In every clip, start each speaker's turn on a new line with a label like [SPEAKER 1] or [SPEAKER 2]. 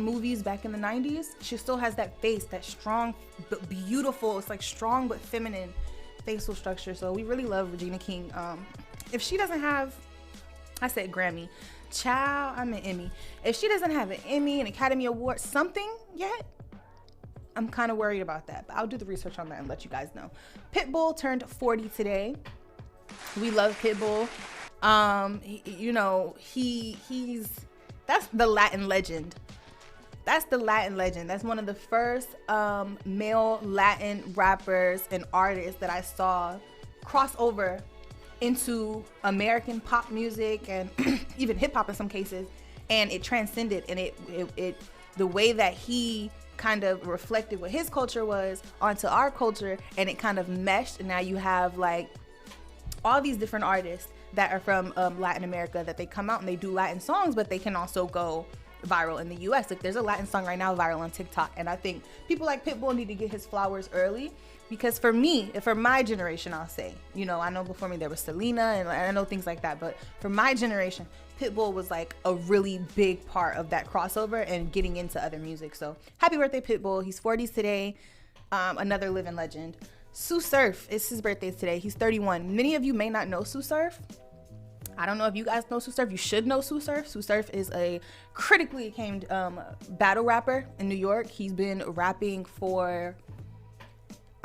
[SPEAKER 1] movies back in the 90s, she still has that face, that strong, but beautiful, it's like strong but feminine facial structure. So we really love Regina King. If she doesn't have, I said Grammy, child, I meant Emmy. If she doesn't have an Emmy, an Academy Award, something yet, I'm kind of worried about that. But I'll do the research on that and let you guys know. Pitbull turned 40 today. We love Pitbull. He's that's the Latin legend. That's one of the first male Latin rappers and artists that I saw cross over into American pop music and even hip hop in some cases, and it transcended, and it the way that he kind of reflected what his culture was onto our culture, and it kind of meshed, and now you have like all these different artists that are from Latin America that they come out and they do Latin songs, but they can also go viral in the US. Like there's a Latin song right now viral on TikTok, and I think people like Pitbull need to get his flowers early, because for me, for my generation, I'll say, I know before me there was Selena and I know things like that, but for my generation, Pitbull was like a really big part of that crossover and getting into other music. So happy birthday, Pitbull. He's 40 today. Another living legend. Sue Surf, it's his birthday today. He's 31. Many of you may not know Sue Surf. I don't know if you guys know Sue Surf. You should know Sue Surf. Sue Surf is a critically acclaimed battle rapper in New York. He's been rapping for,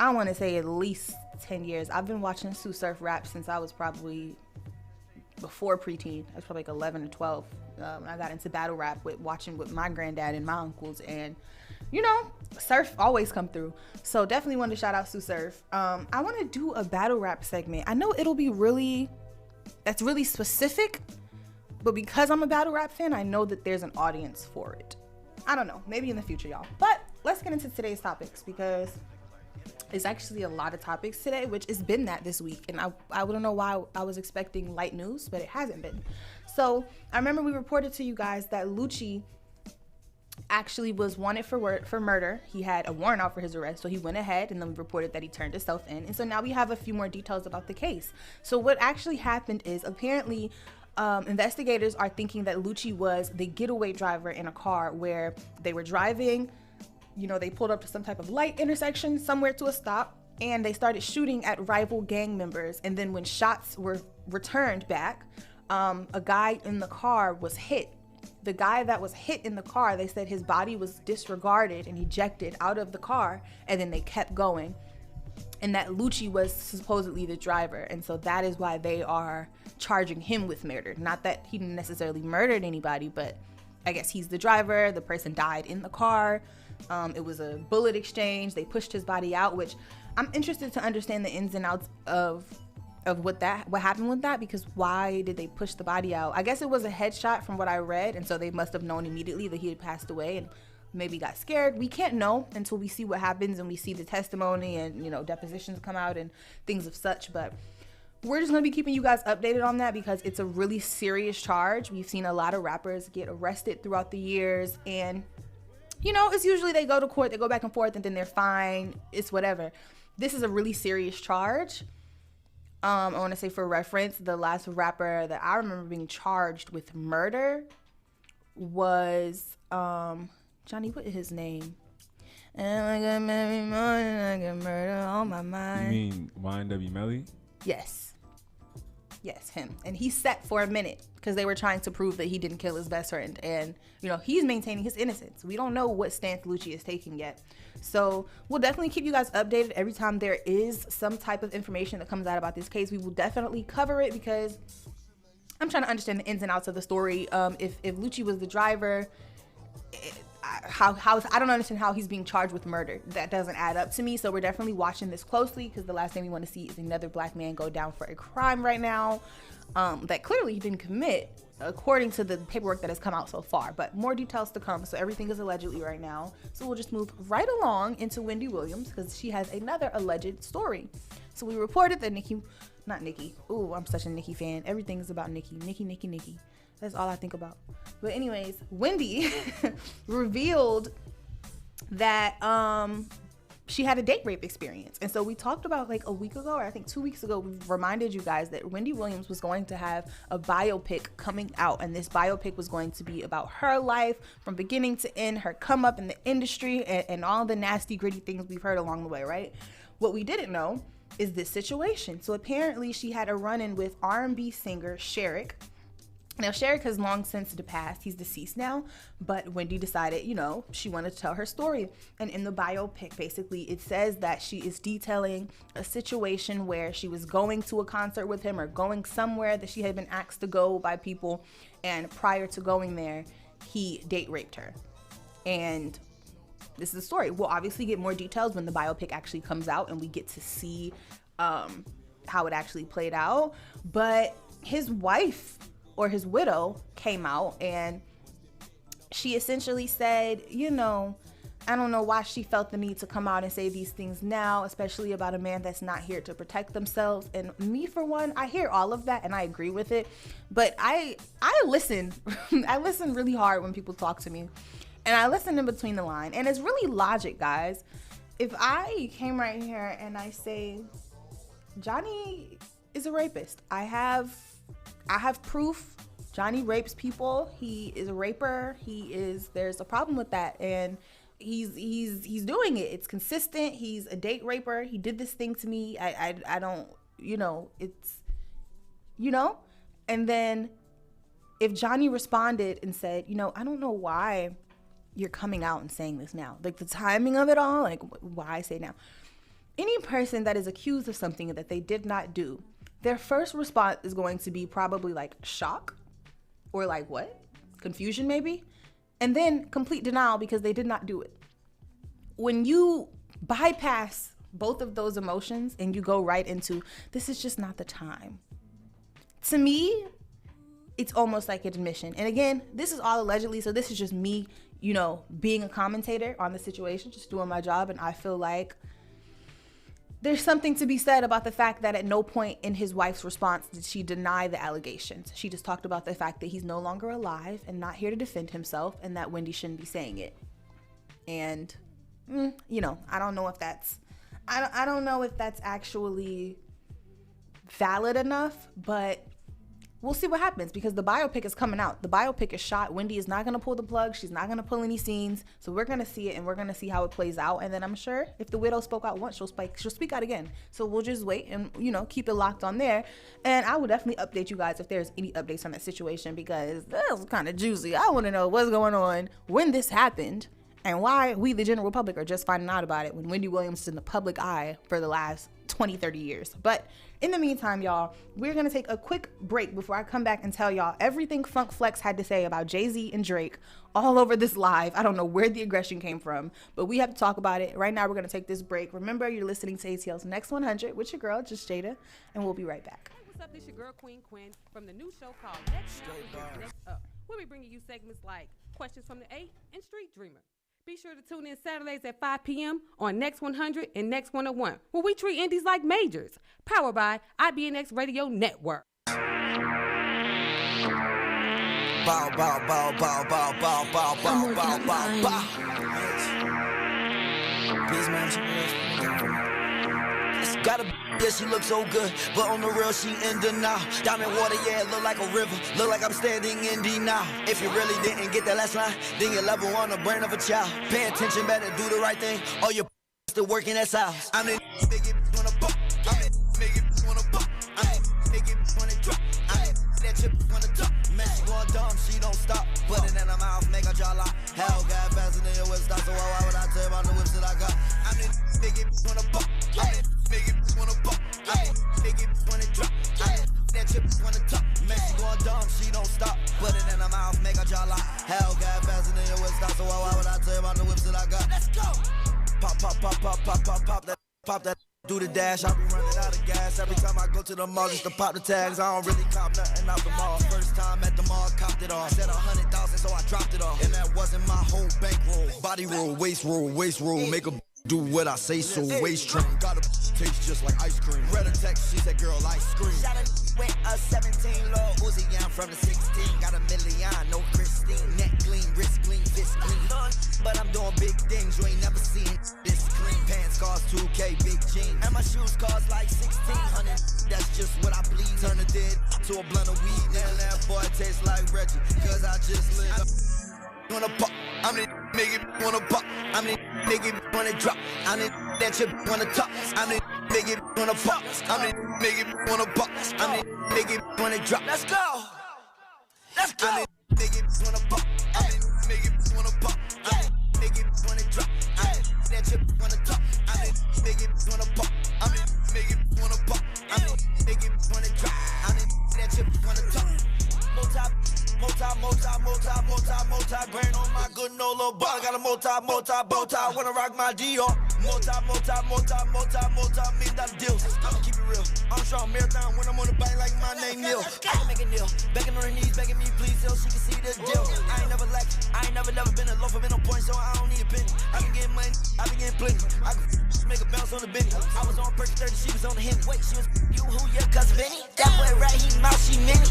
[SPEAKER 1] I want to say, at least 10 years. I've been watching Sue Surf rap since I was probably before preteen. I was probably like 11 or 12. I got into battle rap watching with my granddad and my uncles, and Surf always come through. So definitely want to shout out Sue Surf. I want to do a battle rap segment. I know it'll be that's really specific, but because I'm a battle rap fan, I know that there's an audience for it. I don't know, maybe in the future, y'all. But let's get into today's topics, because it's actually a lot of topics today, which has been that this week. And I don't know why I was expecting light news, but it hasn't been. So I remember we reported to you guys that Lucci actually was wanted for murder. He had a warrant out for his arrest, so he went ahead, and then we reported that he turned himself in. And so now we have a few more details about the case. So what actually happened is, apparently investigators are thinking that Lucci was the getaway driver in a car where they were driving. They pulled up to some type of light intersection somewhere to a stop, and they started shooting at rival gang members. And then when shots were returned back, a guy in the car was hit. The guy that was hit in the car, they said his body was disregarded and ejected out of the car, and then they kept going. And that Lucci was supposedly the driver. And so that is why they are charging him with murder. Not that he necessarily murdered anybody, but I guess he's the driver. The person died in the car. It was a bullet exchange. They pushed his body out, which I'm interested to understand the ins and outs of what happened with that, because why did they push the body out? I guess it was a headshot from what I read, and so they must have known immediately that he had passed away and maybe got scared. We can't know until we see what happens and we see the testimony and depositions come out and things of such. But we're just going to be keeping you guys updated on that, because it's a really serious charge. We've seen a lot of rappers get arrested throughout the years, and it's usually they go to court, they go back and forth, and then they're fine. It's whatever. This is a really serious charge. I want to say, for reference, the last rapper that I remember being charged with murder was Johnny, what is his name? And I got every morning, I got murder on my mind.
[SPEAKER 2] You mean YNW Melly?
[SPEAKER 1] Yes, him. And he sat for a minute because they were trying to prove that he didn't kill his best friend. And, he's maintaining his innocence. We don't know what stance Lucci is taking yet. So we'll definitely keep you guys updated every time there is some type of information that comes out about this case. We will definitely cover it, because I'm trying to understand the ins and outs of the story. If Lucci was the driver, I don't understand how he's being charged with murder. That doesn't add up to me. So we're definitely watching this closely, because the last thing we want to see is another black man go down for a crime right now that clearly he didn't commit, according to the paperwork that has come out so far. But more details to come. So everything is allegedly right now. So we'll just move right along into Wendy Williams, because she has another alleged story. So we reported that I'm such a Nicki fan. Everything's about Nicki. That's all I think about. But anyways, Wendy revealed that she had a date rape experience. And so we talked about like a week ago, or I think 2 weeks ago, we reminded you guys that Wendy Williams was going to have a biopic coming out. And this biopic was going to be about her life from beginning to end, her come up in the industry, and all the nasty, gritty things we've heard along the way, right? What we didn't know is this situation. So apparently she had a run-in with R&B singer Sherrick. Now, Sherrick has long since passed. He's deceased now, but Wendy decided, you know, she wanted to tell her story. And in the biopic, basically, it says that she is detailing a situation where she was going to a concert with him or going somewhere that she had been asked to go by people. And prior to going there, he date raped her. And this is the story. We'll obviously get more details when the biopic actually comes out and we get to see how it actually played out. But his wife, or his widow, came out and she essentially said, you know, I don't know why she felt the need to come out and say these things now, especially about a man that's not here to protect themselves. And me, for one, I hear all of that and I agree with it, but I listen. I listen really hard when people talk to me, and I listen in between the line, and it's really logic, guys. If I came right here and I say Johnny is a rapist, I have proof. Johnny rapes people. He is a raper. There's a problem with that. And he's doing it. It's consistent. He's a date raper. He did this thing to me. I don't, you know, it's, you know, and then if Johnny responded and said, you know, I don't know why you're coming out and saying this now. Like the timing of it all, like why say now? Any person that is accused of something that they did not do, their first response is going to be probably like shock or like what? Confusion maybe? And then complete denial because they did not do it. When you bypass both of those emotions and you go right into, this is just not the time. To me, it's almost like an admission. And again, this is all allegedly, so this is just me, you know, being a commentator on the situation, just doing my job. And I feel like there's something to be said about the fact that at no point in his wife's response did she deny the allegations. She just talked about the fact that he's no longer alive and not here to defend himself, and that Wendy shouldn't be saying it. And, you know, I don't know if that's actually valid enough, but we'll see what happens because the biopic is coming out. The biopic is shot. Wendy is not going to pull the plug. She's not going to pull any scenes. So we're going to see it and we're going to see how it plays out. And then I'm sure if the widow spoke out once, she'll speak out again. So we'll just wait and, you know, keep it locked on there. And I will definitely update you guys if there's any updates on that situation because that's kind of juicy. I want to know what's going on, when this happened, and why we, the general public, are just finding out about it when Wendy Williams is in the public eye for the last 20, 30 years. But in the meantime, y'all, we're going to take a quick break before I come back and tell y'all everything Funk Flex had to say about Jay-Z and Drake all over this live. I don't know where the aggression came from, but we have to talk about it. Right now, we're going to take this break. Remember, you're listening to ATL's Next 100 with your girl, just Jada, and we'll be right back.
[SPEAKER 2] Hey, what's up? This your girl, Queen from the new show called Next Up. We'll be bringing you segments like Questions from the 8 and Street Dreamer. Be sure to tune in Saturdays at 5 p.m. on Next 100 and Next 101, where we treat indies like majors. Powered by IBNX Radio Network.
[SPEAKER 3] Bow, bow, bow, bow, bow, bow, bow, bow, bow, bow, bow. Please, man, it's gotta be, yeah, she looks so good, but on the real, she in denial. Diamond water, yeah, it look like a river, look like I'm standing in denial. If you really didn't get that last line, then you're level on the brain of a child. Pay attention, better do the right thing, or you're still working at size. I'm the nigga wanna buck, I'm the nigga wanna buck, I'm the nigga wanna drop, I'm that chip wanna duck. Man, she going dumb, she don't stop, put it in her mouth, make her jaw lock. Hell, got faster than your whip stop, so why would I tell you about the whips that I got? I'm the nigga wanna buck, I'm the nigga wanna buck, I'm the nigga wanna drop, I'm that chip wanna tuck. Man, she going dumb, she don't stop, put it in her mouth, make her jaw lock. Hell, got faster than your whip stop, so why would I tell you about the whips that I got? Let's go. Pop, pop, pop, pop, pop, pop, pop that. Do the dash, I be running out of gas every time I go to the mall just to pop the tags. I don't really cop nothing out the mall. First time at the mall, copped it off. Said 100,000, so I dropped it off. And that wasn't my whole bankroll. Body roll, waist roll, make a do what I say, so waist train. Got a taste just like ice cream. Read a text, she said, girl, ice cream. Shot a with a 17 low Uzi, I'm from the 16. Got a million, no Christine. Neck clean, wrist clean, fist clean. but I'm doing big things you ain't never seen. This clean pants cost 2K, big jeans, and my shoes cost like 1,600. That's just what I bleed. Turn a dead to a blunt of weed. Now that boy tastes like Reggie, cause I just live. Wanna pop, I'm the nigga wanna pop, I'm the nigga wanna drop, I'm the that you wanna talk, I'm the nigga wanna pop, I'm the nigga wanna pop, I'm the nigga wanna drop. Let's go, let's go. I'm the nigga wanna pop, I'm the nigga wanna pop, I'm the nigga wanna drop, I'm the that you wanna talk, I'm the nigga wanna pop, I'm the nigga wanna pop, I'm the nigga wanna drop, I'm the that you wanna talk. Multi grain on my good no little bar. Got a multi wanna rock my Dior. Multi million dollar deals. I'ma keep it real. I'm strong marathon when I'm on the bike like my name Neil. I can make a deal. Begging on her knees, begging me please so she can see the deal. I ain't never lacked. I ain't never been a loafer, been on point, so I don't need a penny. I been getting money, I been getting plenty. I can make a bounce on the Benny. I was on Perky 30, she was on the Henny. Wait, she was you who your cousin Benny? That boy right, he mouth, she mini.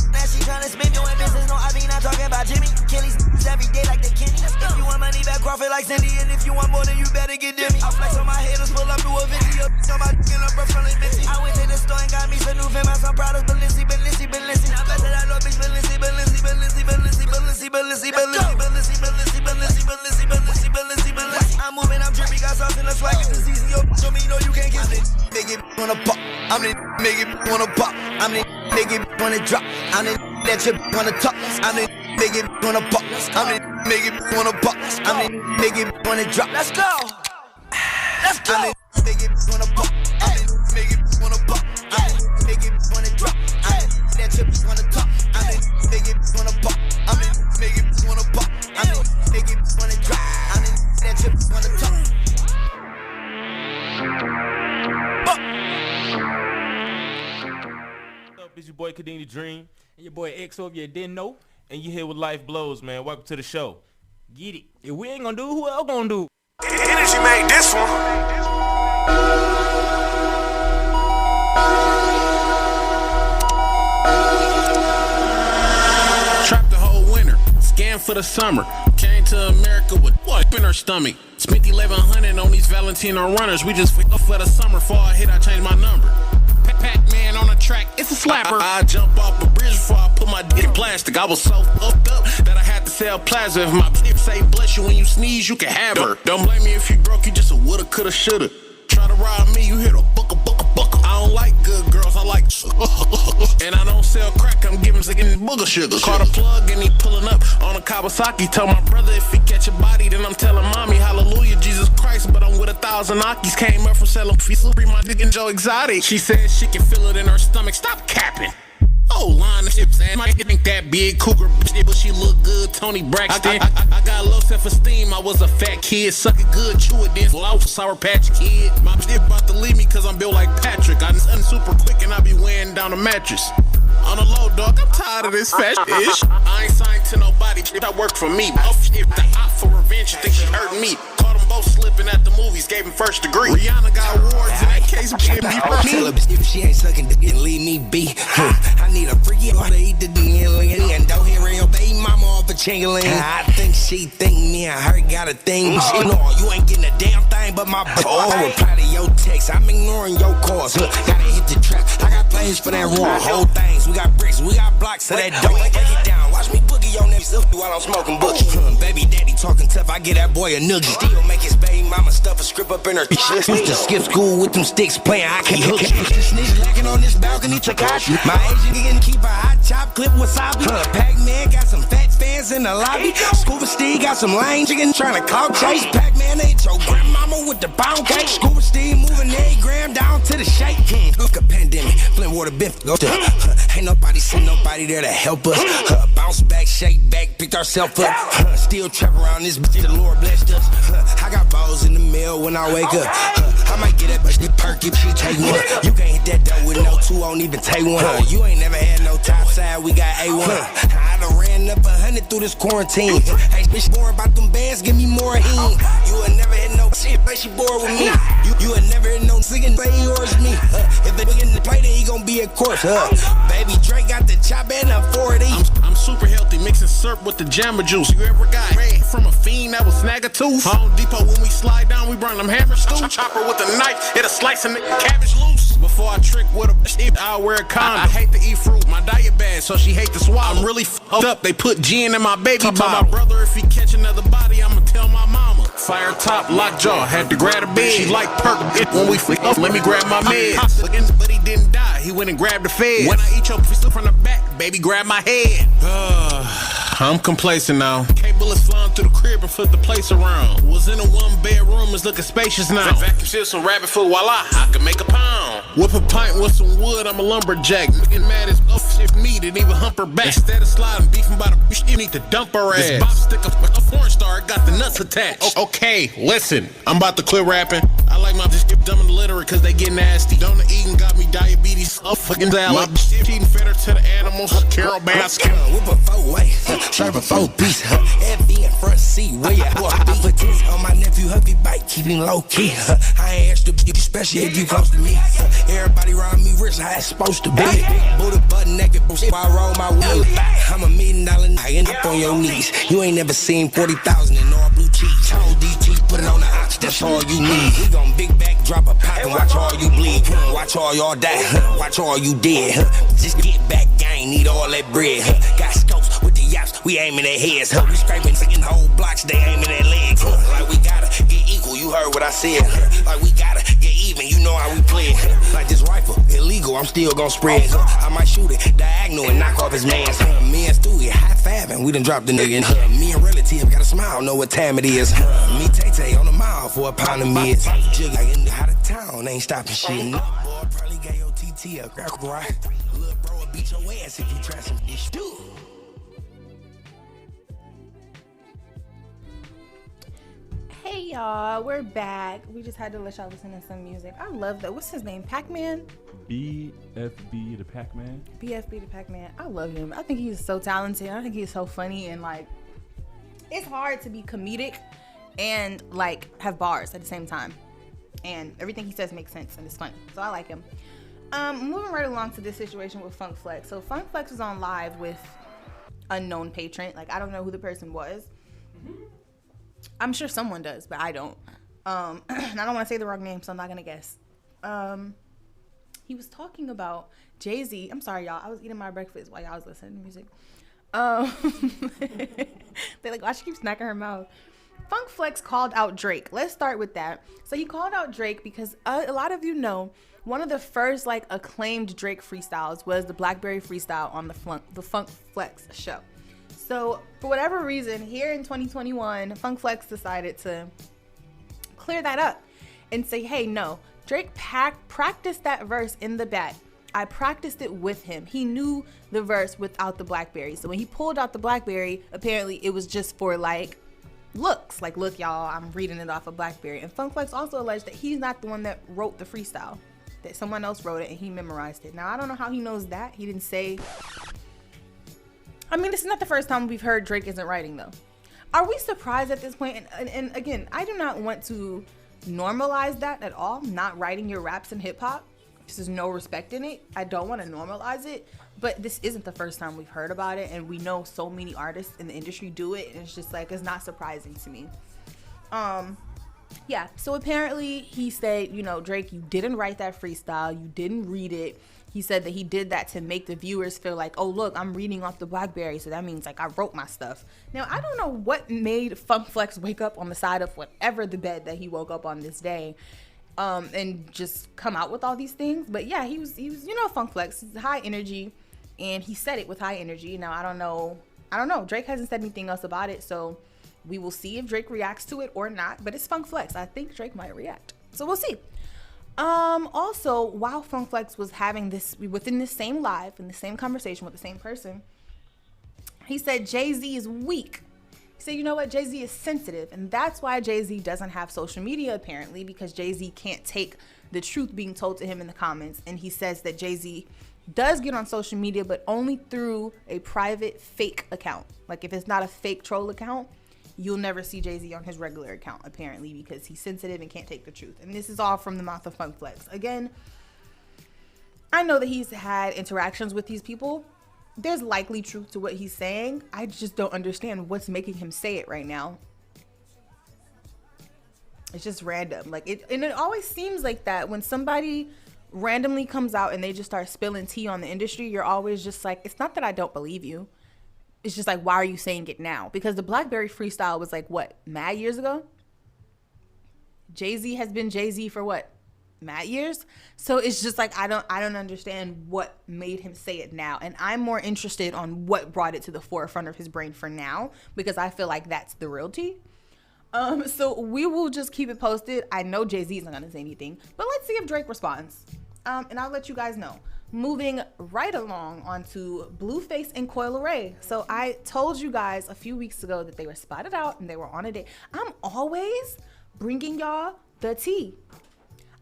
[SPEAKER 3] Now she tryna spin me in business, no, I be not talking about Jimmy. Kelly's every day like the Kenny. If you want money back, Crawford like Cindy. And if you want more, then you better get Demi. I flex on my haters, pull up to a video. On my skin, I'm from the Missy. I went to the store and got me some new famous, some products. Balenci. Now better that little bitch, Balenci. I'm moving, I'm drippy, got sauce in the swag. It's the season, yo, show me, you know you can't get it. Nigga wanna pop, I'm the nigga wanna pop, I'm the nigga wanna drop, I'm the that you wanna talk, I'm the nigga wanna pop, I'm the nigga wanna pop, I'm the nigga wanna drop. Let's go, let's go. I'm the nigga wanna pop, I'm the nigga wanna pop, I'm the nigga wanna drop, I'm the that you wanna talk, I'm the nigga wanna pop, I'm the nigga wanna pop, I'm the nigga wanna drop, I'm the that you wanna talk.
[SPEAKER 4] It's your boy Kadini Dream and your boy XO if you didn't know, and you here with Life Blows, man. Welcome to the show. Get it. If we ain't gonna do it, who else gonna do it?
[SPEAKER 5] Energy made this one.
[SPEAKER 6] Trapped the whole winter, scammed for the summer. Came to America with what in her stomach. Spent 1,100 on these Valentino runners. We just f***ed for the summer. Before I hit, I changed my number. Pac-Man on the track, it's a slapper. I jump off a bridge before I put my dick in plastic. I was so fucked up that I had to sell plasma. If my bitch say bless you when you sneeze, you can have her. Don't blame me if you broke, you just a woulda, coulda, shoulda. Try to rob me, you hit a bucka. I don't like good girls, I like and I don't sell crack, I'm giving booger sugar. Caught a plug and he pulling up on a Kawasaki. Tell my brother if he catch a body, then I'm telling mommy, hallelujah, Jesus Christ. But I'm with 1,000 Akis, came up from selling pizza. Free my dick and Joe Exotic. She said she can feel it in her stomach, stop capping. Oh, line of shit, man. I think that big cougar bitch, but she look good, Tony Braxton. I got low self-esteem, I was a fat kid. Suck it good, chew it, then I was a Sour Patch Kid. My bitch about to leave me cause I'm built like Patrick. I'm super quick and I be weighing down the mattress. On the low, dog, I'm tired of this fat ish. I ain't signed to nobody, that work for me. Oh, shit, the op for revenge, you think she hurting me. Caught them both slipping at the movies, gave him first degree. Rihanna got awards in that case, but she didn't be first.
[SPEAKER 7] Tell her if she ain't sucking dick and leave me be. I need a freaky how to eat the D and don't hear your baby mama off a chingling. I think she think me and her got a thing. She know you ain't getting a damn thing but my ball. Reply to your text, I'm ignoring your calls. Gotta hit the trap, I got plans for that raw. Whole things, we got bricks, we got blocks, so that dope. Break it down, watch me boogie on them stuff while I'm smoking boogie. Baby daddy talking tough, I get that boy a noogie. Still make his baby mama stuff a script up in her. Used to skip school with them sticks playing hockey hooks. This nigga lacking on this balcony, Takashi. My agent can keep a hot chop clip wasabi. Pac-Man got some fat fans in the lobby. Scuba Steve got some lame chicken trying to clout chase. Pac-Man ain't your grandmama with the pound cake. Scuba Steve moving 8 gram down to the shake. Look a pandemic, Flint water biff. Ain't nobody seen nobody there to help us. Bounce back, shake back, picked ourselves up. Still trap around this bitch, the Lord blessed us. I got balls in the mail when I wake up. I might get that bitch the perk if she take one. You can't hit that dough with no 2, won't even take one. You ain't never had no top side, we got A1. I I done ran up 100 through this quarantine. Hey, bitch, more about them bands, give me more heat. You would never hit no shit, but she bored with me. You would never hit no singing, say yours me. If they begin to play, then he gon' be a corpse. Baby Drake got the chop and a 40.
[SPEAKER 6] I'm super healthy, mixing syrup with the jammer juice. You ever got red from a fiend that was snag a tooth? Home Depot, when we slide down, we burn them hammers too. Chopper with a knife, it'll slice a nigga cabbage loose. Before I trick with a shit, I'll wear a condom. I hate to eat fruit, my diet bad, so she hate to swallow. I'm really f***ed up, they put gin in my baby bottle. Tell my brother if he catch another body, I'ma tell my mama. Fire top, lockjaw, had to grab the bed. She like perk, when we flick up, let me grab my meds. But he didn't die, he went and grabbed the fed. When I eat your pistol from the back, baby, grab my head. I'm complacent now. K-bullets flying through the crib and flip the place around. Was in a one-bedroom, it's looking spacious now. Vacuum seal some rabbit foot, voila, I can make a pound. Whip a pint with some wood, I'm a lumberjack. Getting mad as if me, didn't even hump her back. Instead of sliding, beefing by the bitch, you need to dump her ass. This bop stick a porn star, got the nuts attached. Okay, listen, I'm about to quit rapping. I like my just get dumb and illiterate cause they get nasty. Donut eating got me diabetes, fucking salad. My bitch eating better to the animals, Carol Baskin.
[SPEAKER 7] Whip a 4-way, serve a 4-piece. FB in front seat, where you I put this on my nephew, Huffy bike, keep him low key. I ain't extra big, especially if you close to me. Everybody around me rich, how it's supposed to be. Booty butt naked, bullshit, I roll my wheel. I'm $1 million nigga, end up on your knees. You ain't never seen 40,000 in all blue cheese. Told DT, put it on the ox, that's all you need. We gon' big back, drop a pack, and watch all you bleed. Watch all y'all die, watch all you dead. Just get back, gang, need all that bread. Got scopes with the yaps, we aiming at heads. We scraping fucking whole blocks, they aiming at legs. Like we gotta get equal, you heard what I said. Like we gotta get even, you know how we play. Like this rifle, illegal, I'm still gon' spread. I might shoot it, diagonal and knock off his mans. Me and Stewie, high fiving, we done dropped the nigga. Me and relative, got a smile, know what time it is. Me Tay-Tay on the mile for a pound of mids. Jig like in the out of town, ain't stopping shit. Boy, probably got your TT a crack right. Little bro will beat your ass if you try some dish too.
[SPEAKER 1] Hey y'all, we're back. We just had to let y'all listen to some music. I love that. What's his name? Pac-Man?
[SPEAKER 8] BFB the Pac-Man.
[SPEAKER 1] BFB the Pac-Man. I love him. I think he's so talented. I think he's so funny, and like, it's hard to be comedic and like have bars at the same time. And everything he says makes sense and it's funny. So I like him. Moving right along to this situation with Funk Flex. So Funk Flex was on live with unknown patron. Like, I don't know who the person was. I'm sure someone does, but I don't. And I don't want to say the wrong name, so I'm not going to guess. He was talking about Jay-Z. I'm sorry, y'all. I was eating my breakfast while y'all was listening to music. They're like, why she keeps smacking her mouth? Funk Flex called out Drake. Let's start with that. So he called out Drake because a lot of you know one of the first like acclaimed Drake freestyles was the Blackberry freestyle on the Funk Flex show. So for whatever reason, here in 2021, Funk Flex decided to clear that up and say, hey, no, Drake practiced that verse in the back. I practiced it with him. He knew the verse without the Blackberry. So when he pulled out the Blackberry, apparently it was just for like looks. Like, look, y'all, I'm reading it off of Blackberry. And Funk Flex also alleged that he's not the one that wrote the freestyle, that someone else wrote it and he memorized it. Now, I don't know how he knows that. He didn't say. I mean, this is not the first time we've heard Drake isn't writing, though. Are we surprised at this point? And again, I do not want to normalize that at all, not writing your raps in hip hop. There's no respect in it. I don't want to normalize it, but this isn't the first time we've heard about it, and we know so many artists in the industry do it, and it's just like, it's not surprising to me. Yeah, so apparently he said, you know, Drake, you didn't write that freestyle, you didn't read it. He said that he did that to make the viewers feel like, oh, look, I'm reading off the Blackberry, so that means like I wrote my stuff. Now, I don't know what made Funk Flex wake up on the side of whatever the bed that he woke up on this day, and just come out with all these things. But yeah, he was, you know, Funk Flex, he's high energy, and he said it with high energy. Now, I don't know. Drake hasn't said anything else about it, so we will see if Drake reacts to it or not. But it's Funk Flex. I think Drake might react, so we'll see. Also, while Funk Flex was having this within this same live, in the same conversation with the same person, he said Jay-Z is weak. He said, you know what, Jay-Z is sensitive, and that's why Jay-Z doesn't have social media, apparently, because Jay-Z can't take the truth being told to him in the comments. And he says that Jay-Z does get on social media, but only through a private fake account. Like if it's not a fake troll account, you'll never see Jay-Z on his regular account, apparently, because he's sensitive and can't take the truth. And this is all from the mouth of Funk Flex. Again, I know that he's had interactions with these people. There's likely truth to what he's saying. I just don't understand what's making him say it right now. It's just random. And it always seems like that when somebody randomly comes out and they just start spilling tea on the industry. You're always just like, it's not that I don't believe you. It's just like, why are you saying it now? Because the Blackberry freestyle was like, what, mad years ago? Jay-Z has been Jay-Z for what, mad years? So it's just like, I don't understand what made him say it now. And I'm more interested on what brought it to the forefront of his brain for now, because I feel like that's the real tea. So we will just keep it posted. I know Jay-Z isn't gonna say anything, but let's see if Drake responds. And I'll let you guys know. Moving right along onto Blueface and Coi Leray. So I told you guys a few weeks ago that they were spotted out and they were on a date. I'm always bringing y'all the tea.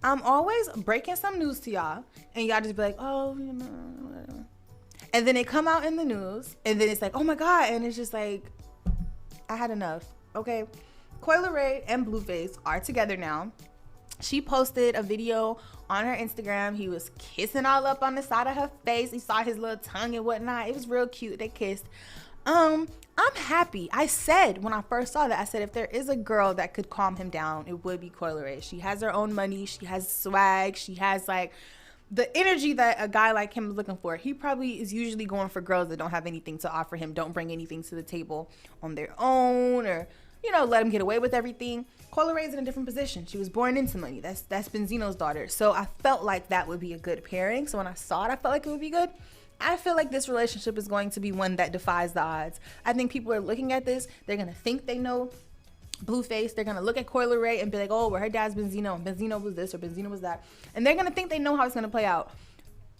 [SPEAKER 1] I'm always breaking some news to y'all, and y'all just be like, oh, you know. And then it come out in the news, and then it's like, oh my God, and it's just like, I had enough. Okay, Coi Leray and Blueface are together now. She posted a video on her Instagram. He was kissing all up on the side of her face. You saw his little tongue and whatnot. It was real cute. They kissed. I'm happy. I said when I first saw that, I said if there is a girl that could calm him down, it would be Coi Leray. She has her own money. She has swag. She has like the energy that a guy like him is looking for. He probably is usually going for girls that don't have anything to offer him, don't bring anything to the table on their own, or let him get away with everything. Coi Leray is in a different position. She was born into money. That's Benzino's daughter. So I felt like that would be a good pairing. So when I saw it, I felt like it would be good. I feel like this relationship is going to be one that defies the odds. I think people are looking at this. They're going to think they know Blueface. They're going to look at Coi Leray and be like, oh, well, her dad's Benzino, and Benzino was this or Benzino was that. And they're going to think they know how it's going to play out.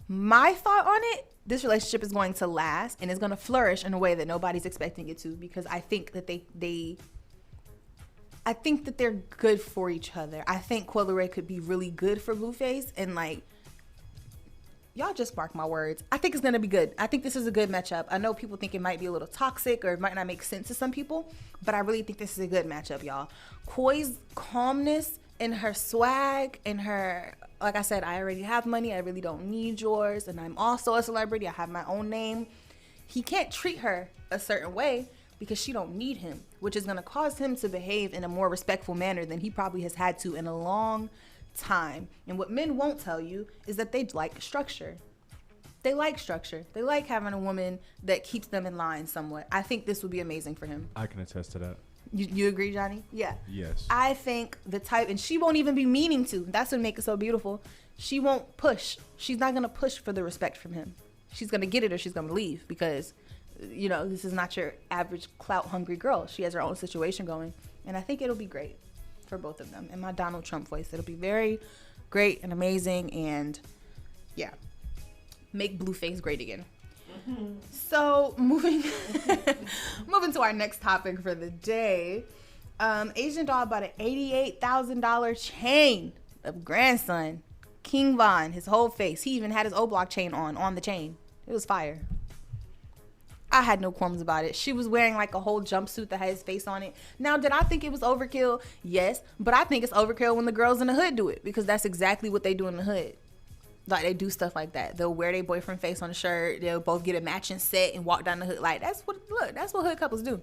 [SPEAKER 1] My thought on it, this relationship is going to last and it's going to flourish in a way that nobody's expecting it to, because I think that I think that they're good for each other. I think Coi Leray could be really good for Blueface, and like, y'all just mark my words. I think it's gonna be good. I think this is a good matchup. I know people think it might be a little toxic or it might not make sense to some people, but I really think this is a good matchup, y'all. Coi's calmness and her swag and her, like I said, I already have money. I really don't need yours. And I'm also a celebrity. I have my own name. He can't treat her a certain way because she don't need him, which is going to cause him to behave in a more respectful manner than he probably has had to in a long time. And what men won't tell you is that they like structure. They like structure. They like having a woman that keeps them in line somewhat. I think this would be amazing for him.
[SPEAKER 8] I can attest to that.
[SPEAKER 1] You agree, Johnny? Yeah.
[SPEAKER 8] Yes.
[SPEAKER 1] I think the type, and she won't even be meaning to. That's what makes it so beautiful. She won't push. She's not going to push for the respect from him. She's going to get it or she's going to leave, because this is not your average clout-hungry girl. She has her own situation going. And I think it'll be great for both of them. In my Donald Trump voice, it'll be very great and amazing. And, yeah, make Blueface great again. Mm-hmm. So, moving to our next topic for the day. Asian Doll bought an $88,000 chain of grandson, King Von, his whole face. He even had his O-Block chain on the chain. It was fire. I had no qualms about it. She was wearing like a whole jumpsuit that had his face on it. Now, did I think it was overkill? Yes, but I think it's overkill when the girls in the hood do it, because that's exactly what they do in the hood. Like, they do stuff like that. They'll wear their boyfriend face on a shirt. They'll both get a matching set and walk down the hood. Like, that's what hood couples do.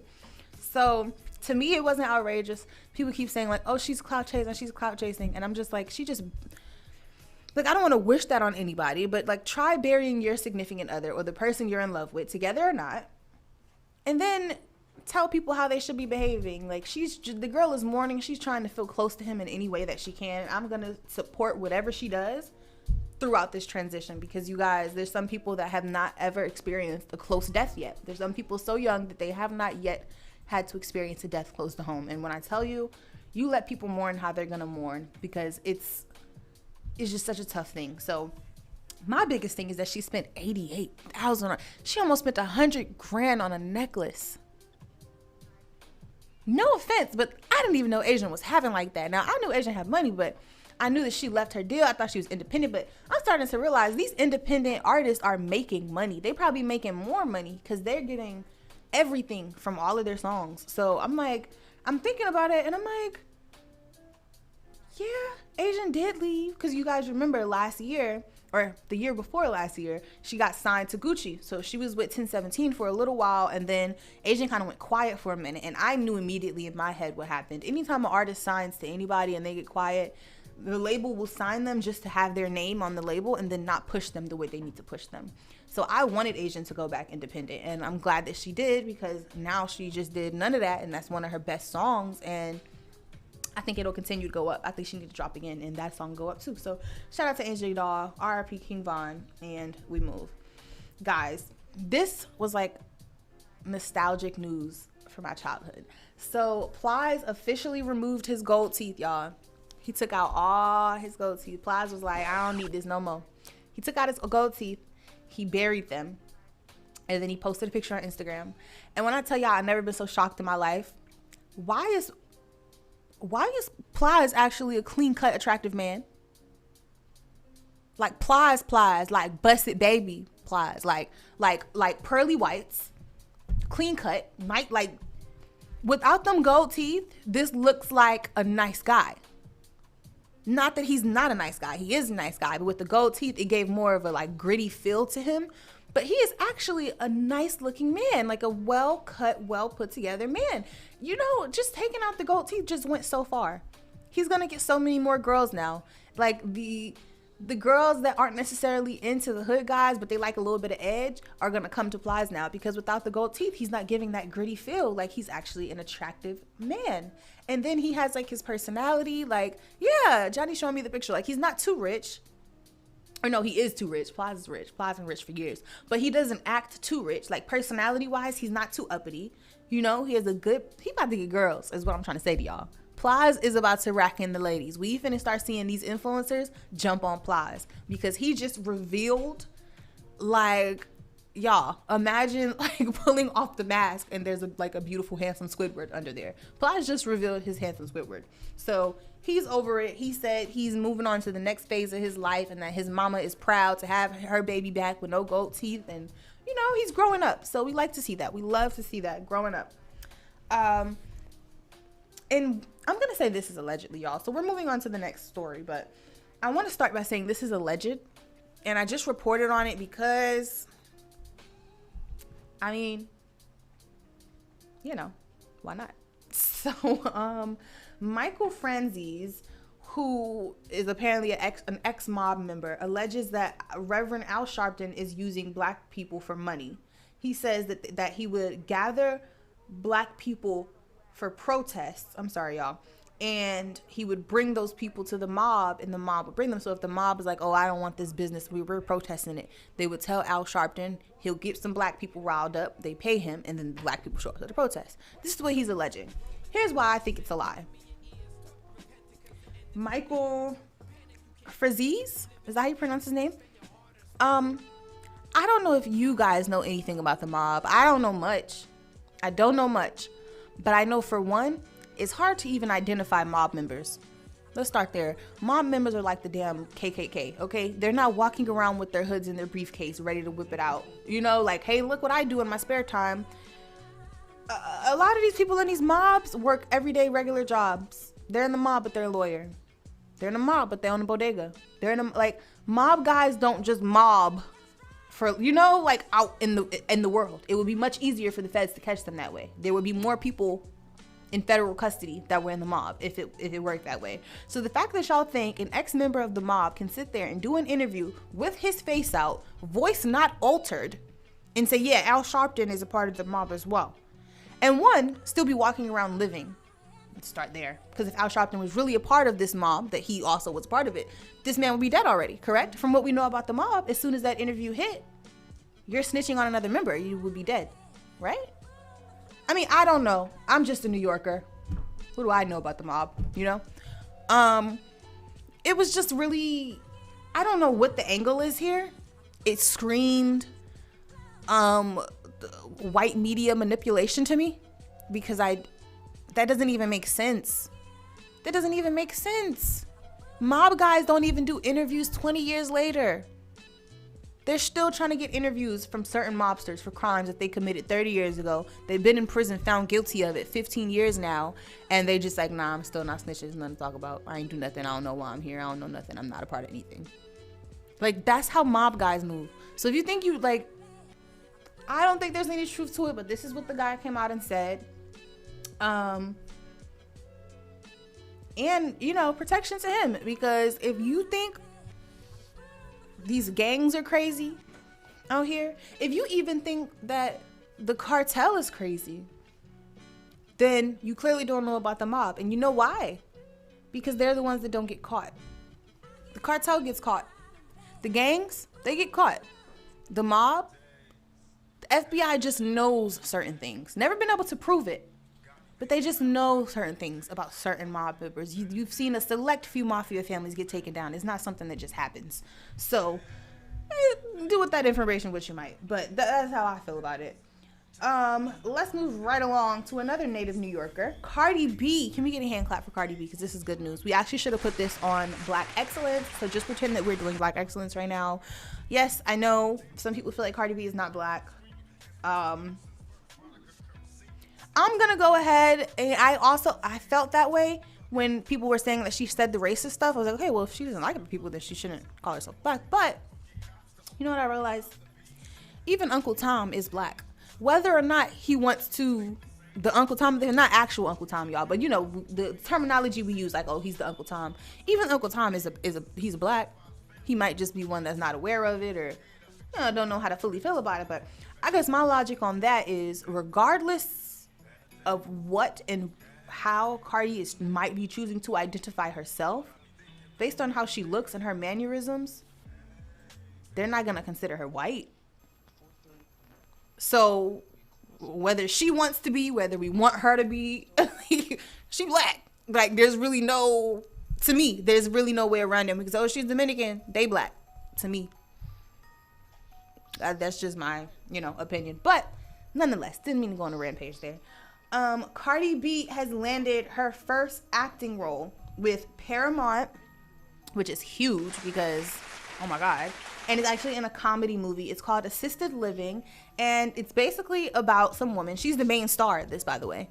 [SPEAKER 1] So, to me, it wasn't outrageous. People keep saying like, oh, she's clout chasing. And I'm just like, like, I don't want to wish that on anybody, but like, try burying your significant other or the person you're in love with, together or not, and then tell people how they should be behaving. Like, the girl is mourning. She's trying to feel close to him in any way that she can. I'm going to support whatever she does throughout this transition, because you guys, there's some people that have not ever experienced a close death yet. There's some people so young that they have not yet had to experience a death close to home. And when I tell you, you let people mourn how they're going to mourn, because it's just such a tough thing. So my biggest thing is that she spent $88,000 on, she almost spent $100,000 on a necklace. No offense, but I didn't even know Asian was having like that. Now, I knew Asian had money, but I knew that she left her deal. I thought she was independent, but I'm starting to realize these independent artists are making money. They probably making more money because they're getting everything from all of their songs. So I'm like, I'm thinking about it and I'm like, yeah, Asian did leave, because you guys remember last year, or the year before last year, she got signed to Gucci. So she was with 1017 for a little while, and then Asian kind of went quiet for a minute. And I knew immediately in my head what happened. Anytime an artist signs to anybody and they get quiet, the label will sign them just to have their name on the label and then not push them the way they need to push them. So I wanted Asian to go back independent, and I'm glad that she did, because now she just did none of that, and that's one of her best songs, and I think it'll continue to go up. I think she needs to drop again and that song go up too. So shout out to AJ Doll, RIP King Von, and we move. Guys, this was like nostalgic news for my childhood. So Plies officially removed his gold teeth, y'all. He took out all his gold teeth. Plies was like, I don't need this no more. He took out his gold teeth. He buried them. And then he posted a picture on Instagram. And when I tell y'all I've never been so shocked in my life, why is Plies actually a clean-cut, attractive man? Like Plies, like busted baby Plies, like pearly whites, clean-cut, like without them gold teeth, this looks like a nice guy. Not that he's not a nice guy, he is a nice guy, but with the gold teeth, it gave more of a like gritty feel to him. But he is actually a nice looking man, like a well cut, well put together man. You know, just taking out the gold teeth just went so far. He's gonna get so many more girls now. Like the girls that aren't necessarily into the hood guys, but they like a little bit of edge, are gonna come to Plies now, because without the gold teeth, he's not giving that gritty feel. Like, he's actually an attractive man. And then he has like his personality. Like, yeah, Johnny showing me the picture. Like, he's not too rich. Or no, he is too rich. Plies is rich. Plies been rich for years. But he doesn't act too rich. Like, personality-wise, he's not too uppity. You know, he about to get girls, is what I'm trying to say to y'all. Plies is about to rack in the ladies. We finna start seeing these influencers jump on Plies, because he just revealed, like, y'all, imagine like pulling off the mask and there's a beautiful, handsome Squidward under there. Plies just revealed his handsome Squidward. So he's over it. He said he's moving on to the next phase of his life, and that his mama is proud to have her baby back with no gold teeth. And, you know, he's growing up. So we like to see that. We love to see that, growing up. And I'm going to say this is allegedly, y'all. So we're moving on to the next story. But I want to start by saying this is alleged. And I just reported on it because, I mean, you know, why not? So, Michael Franzese, who is apparently an ex-mob member, alleges that Reverend Al Sharpton is using black people for money. He says that he would gather black people for protests. I'm sorry, y'all. And he would bring those people to the mob, and the mob would bring them. So if the mob is like, oh, I don't want this business, we're protesting it, they would tell Al Sharpton, he'll get some black people riled up, they pay him, and then the black people show up to the protest. This is what he's alleging. Here's why I think it's a lie. Michael Franzese, is that how you pronounce his name? I don't know if you guys know anything about the mob. I don't know much. But I know, for one, it's hard to even identify mob members. Let's start there. Mob members are like the damn KKK, okay? They're not walking around with their hoods in their briefcase ready to whip it out. You know, like, hey, look what I do in my spare time. A lot of these people in these mobs work everyday regular jobs. They're in the mob, but they're a lawyer. They're in the mob, but they own a bodega. They're in a, like, mob guys don't just mob for, you know, like, out in the world. It would be much easier for the feds to catch them that way. There would be more people in federal custody that were in the mob if it worked that way. So the fact that y'all think an ex-member of the mob can sit there and do an interview with his face out, voice not altered, and say, yeah, Al Sharpton is a part of the mob as well. And one, still be walking around living. Let's start there. Because if Al Sharpton was really a part of this mob, that he also was part of it, this man would be dead already, correct? From what we know about the mob, as soon as that interview hit, you're snitching on another member, you would be dead, right? I mean, I don't know. I'm just a New Yorker. What do I know about the mob, you know? It was just really, I don't know what the angle is here. It screamed white media manipulation to me, because that doesn't even make sense. That doesn't even make sense. Mob guys don't even do interviews 20 years later. They're still trying to get interviews from certain mobsters for crimes that they committed 30 years ago. They've been in prison, found guilty of it 15 years now. And they just like, nah, I'm still not snitching. There's nothing to talk about. I ain't do nothing. I don't know why I'm here. I don't know nothing. I'm not a part of anything. Like, that's how mob guys move. So if you think you, like, I don't think there's any truth to it, but this is what the guy came out and said. And, you know, protection to him. Because if you think these gangs are crazy out here, if you even think that the cartel is crazy, then you clearly don't know about the mob. And you know why? Because they're the ones that don't get caught. The cartel gets caught. The gangs, they get caught. The mob, the FBI just knows certain things. Never been able to prove it, but they just know certain things about certain mob members. You've seen a select few mafia families get taken down. It's not something that just happens. So do with that information what you might, but that's how I feel about it. Let's move right along to another native New Yorker, Cardi B. Can we get a hand clap for Cardi B? Because this is good news. We actually should have put this on Black Excellence. So just pretend that we're doing Black Excellence right now. Yes, I know some people feel like Cardi B is not black. I'm gonna go ahead, and I felt that way when people were saying that she said the racist stuff. I was like, okay, well, if she doesn't like other people, then she shouldn't call herself black. But you know what I realized? Even Uncle Tom is black. Whether or not he wants to, the Uncle Tom, they're not actual Uncle Tom, y'all, but you know, the terminology we use, like, oh, he's the Uncle Tom. Even Uncle Tom he's black. He might just be one that's not aware of it, or, you know, don't know how to fully feel about it. But I guess my logic on that is, regardless of what and how Cardi might be choosing to identify herself, based on how she looks and her mannerisms, they're not gonna consider her white. So whether she wants to be, whether we want her to be, she black. Like, there's really no, to me, there's really no way around it, because, oh, she's Dominican, they black, to me. That's just my, you know, opinion. But nonetheless, didn't mean to go on a rampage there. Cardi B has landed her first acting role with Paramount, which is huge because, oh my God. And it's actually in a comedy movie. It's called Assisted Living. And it's basically about some woman. She's the main star of this, by the way.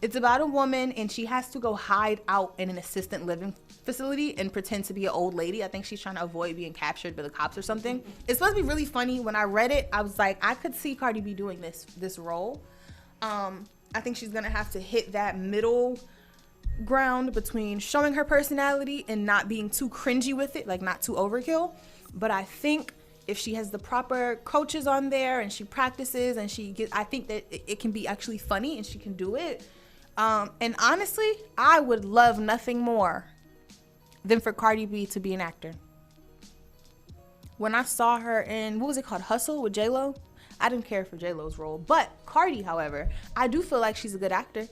[SPEAKER 1] It's about a woman, and she has to go hide out in an assisted living facility and pretend to be an old lady. I think she's trying to avoid being captured by the cops or something. It's supposed to be really funny. When I read it, I was like, I could see Cardi B doing this role. I think she's gonna have to hit that middle ground between showing her personality and not being too cringy with it, like not too overkill. But I think if she has the proper coaches on there and she practices and I think that it can be actually funny and she can do it. And honestly, I would love nothing more than for Cardi B to be an actor. When I saw her in, what was it called, Hustle with J-Lo? I didn't care for J-Lo's role. But Cardi, however, I do feel like she's a good actor.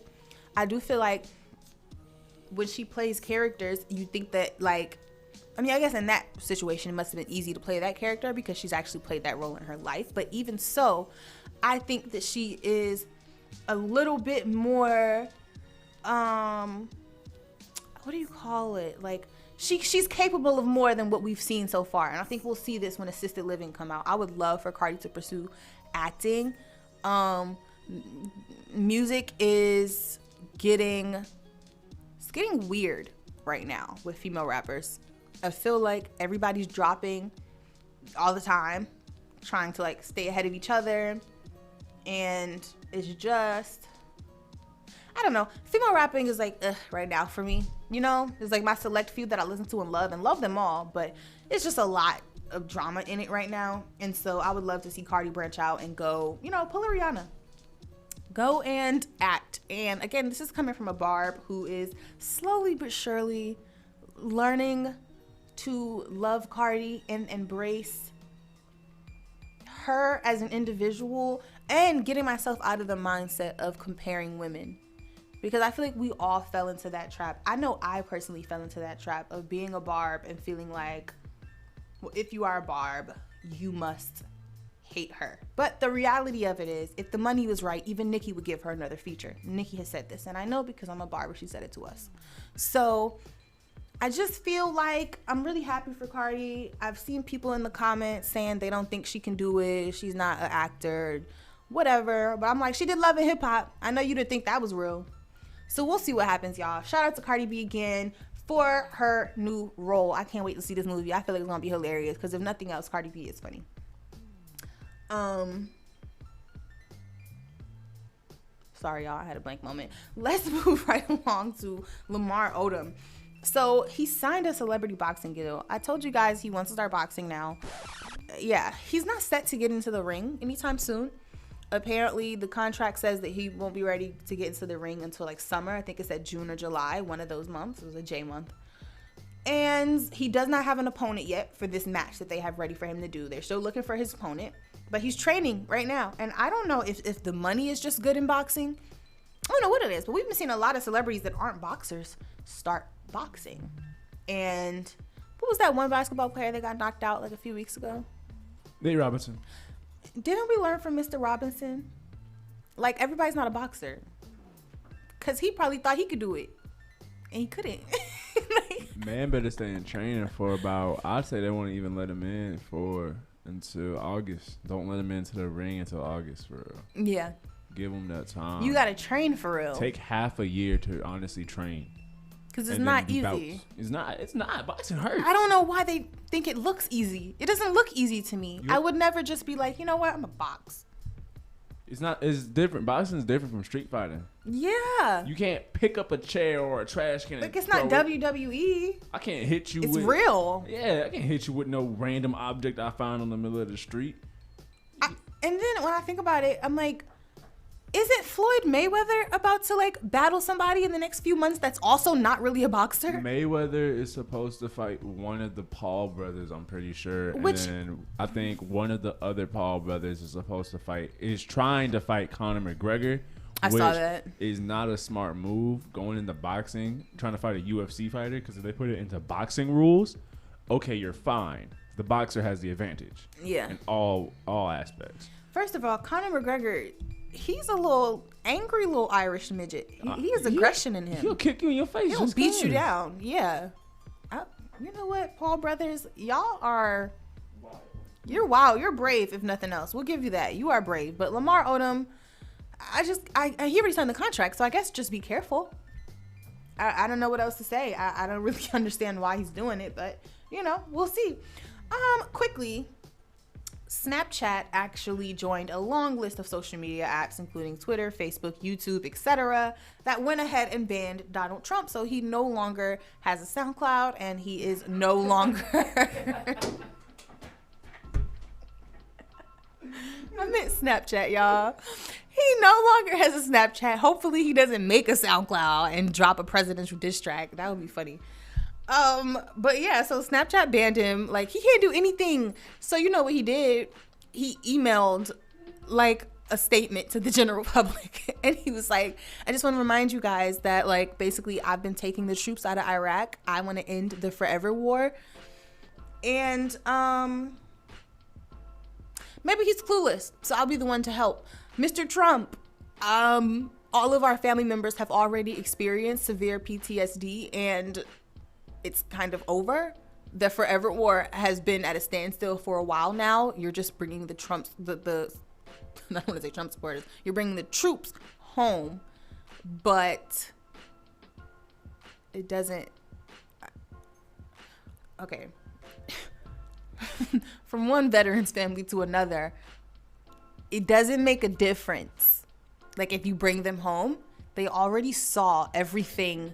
[SPEAKER 1] I do feel like when she plays characters, you think that, like, I mean, I guess in that situation, it must have been easy to play that character because she's actually played that role in her life. But even so, I think that she is a little bit more, what do you call it? Like, she's capable of more than what we've seen so far. And I think we'll see this when Assisted Living come out. I would love for Cardi to pursue acting. Music is getting weird right now with female rappers. I feel like everybody's dropping all the time, trying to like stay ahead of each other, and it's just, I don't know. Female rapping is like right now for me. You know, it's like my select few that I listen to and love them all, but it's just a lot of drama in it right now. And so I would love to see Cardi branch out and go, you know, pull a Rihanna. Go and act. And again, this is coming from a Barb who is slowly but surely learning to love Cardi and embrace her as an individual, and getting myself out of the mindset of comparing women, because I feel like we all fell into that trap. I know I personally fell into that trap of being a Barb and feeling like, well, if you are a Barb, you must hate her. But the reality of it is, if the money was right, even Nicki would give her another feature. Nicki has said this, and I know because I'm a Barb, she said it to us. So I just feel like I'm really happy for Cardi. I've seen people in the comments saying they don't think she can do it. She's not an actor, whatever. But I'm like, she did Love and Hip Hop. I know you didn't think that was real. So we'll see what happens, y'all. Shout out to Cardi B again for her new role. I can't wait to see this movie. I feel like it's gonna be hilarious because if nothing else, Cardi B is funny. Sorry, y'all. I had a blank moment. Let's move right along to Lamar Odom. So he signed a celebrity boxing deal. I told you guys he wants to start boxing now. Yeah, he's not set to get into the ring anytime soon. Apparently, the contract says that he won't be ready to get into the ring until like summer. I think it said June or July, one of those months. It was a J month. And he does not have an opponent yet for this match that they have ready for him to do. They're still looking for his opponent, but he's training right now. And I don't know if the money is just good in boxing. I don't know what it is, but we've been seeing a lot of celebrities that aren't boxers start boxing. And what was that one basketball player that got knocked out like a few weeks ago?
[SPEAKER 8] Nate Robinson.
[SPEAKER 1] Didn't we learn from Mr. Robinson? Like, everybody's not a boxer. Because he probably thought he could do it. And he couldn't.
[SPEAKER 8] Man better stay in training for about, I'd say they won't even let him in until August. Don't let him into the ring until August, for real.
[SPEAKER 1] Yeah.
[SPEAKER 8] Give him that time.
[SPEAKER 1] You got to train for real.
[SPEAKER 8] Take half a year to honestly train.
[SPEAKER 1] Because it's not easy.
[SPEAKER 8] It's not. Boxing hurts.
[SPEAKER 1] I don't know why they think it looks easy. It doesn't look easy to me. I would never just be like, you know what? I'm a box.
[SPEAKER 8] It's not. It's different. Boxing is different from street fighting.
[SPEAKER 1] Yeah.
[SPEAKER 8] You can't pick up a chair or a trash can.
[SPEAKER 1] Like, it's not WWE.
[SPEAKER 8] I can't hit you
[SPEAKER 1] it's
[SPEAKER 8] with.
[SPEAKER 1] Real.
[SPEAKER 8] Yeah, I can't hit you with no random object I found in the middle of the street.
[SPEAKER 1] And then when I think about it, I'm like, isn't Floyd Mayweather about to like battle somebody in the next few months that's also not really a boxer?
[SPEAKER 8] Mayweather is supposed to fight one of the Paul brothers, I'm pretty sure. And then I think one of the other Paul brothers is trying to fight Conor McGregor.
[SPEAKER 1] I saw that.
[SPEAKER 8] Is not a smart move going into boxing, trying to fight a UFC fighter, because if they put it into boxing rules, okay, you're fine. The boxer has the advantage.
[SPEAKER 1] Yeah.
[SPEAKER 8] In all aspects.
[SPEAKER 1] First of all, Conor McGregor, he's a little angry little Irish midget. He has aggression in him.
[SPEAKER 8] He'll kick you in your face.
[SPEAKER 1] He'll beat you down. Yeah. You know what, Paul brothers? Y'all are... You're wild. You're brave, if nothing else. We'll give you that. You are brave. But Lamar Odom, he already signed the contract, so I guess just be careful. I don't know what else to say. I don't really understand why he's doing it, but, we'll see. Quickly... Snapchat actually joined a long list of social media apps, including Twitter, Facebook, YouTube, etc., that went ahead and banned Donald Trump. So he no longer has a SoundCloud, and he is no longer... I meant Snapchat, y'all. He no longer has a Snapchat. Hopefully he doesn't make a SoundCloud and drop a presidential diss track. That would be funny. But yeah, so Snapchat banned him. Like, he can't do anything. So you know what he did? He emailed like a statement to the general public, and he was like, I just want to remind you guys that, like, basically I've been taking the troops out of Iraq. I want to end the forever war. And maybe he's clueless, so I'll be the one to help. Mr. Trump, all of our family members have already experienced severe PTSD, and it's kind of over. The forever war has been at a standstill for a while now. You're just bringing the Trumps, I don't want to say Trump supporters. You're bringing the troops home, but it doesn't. Okay. From one veteran's family to another, it doesn't make a difference. Like, if you bring them home, they already saw everything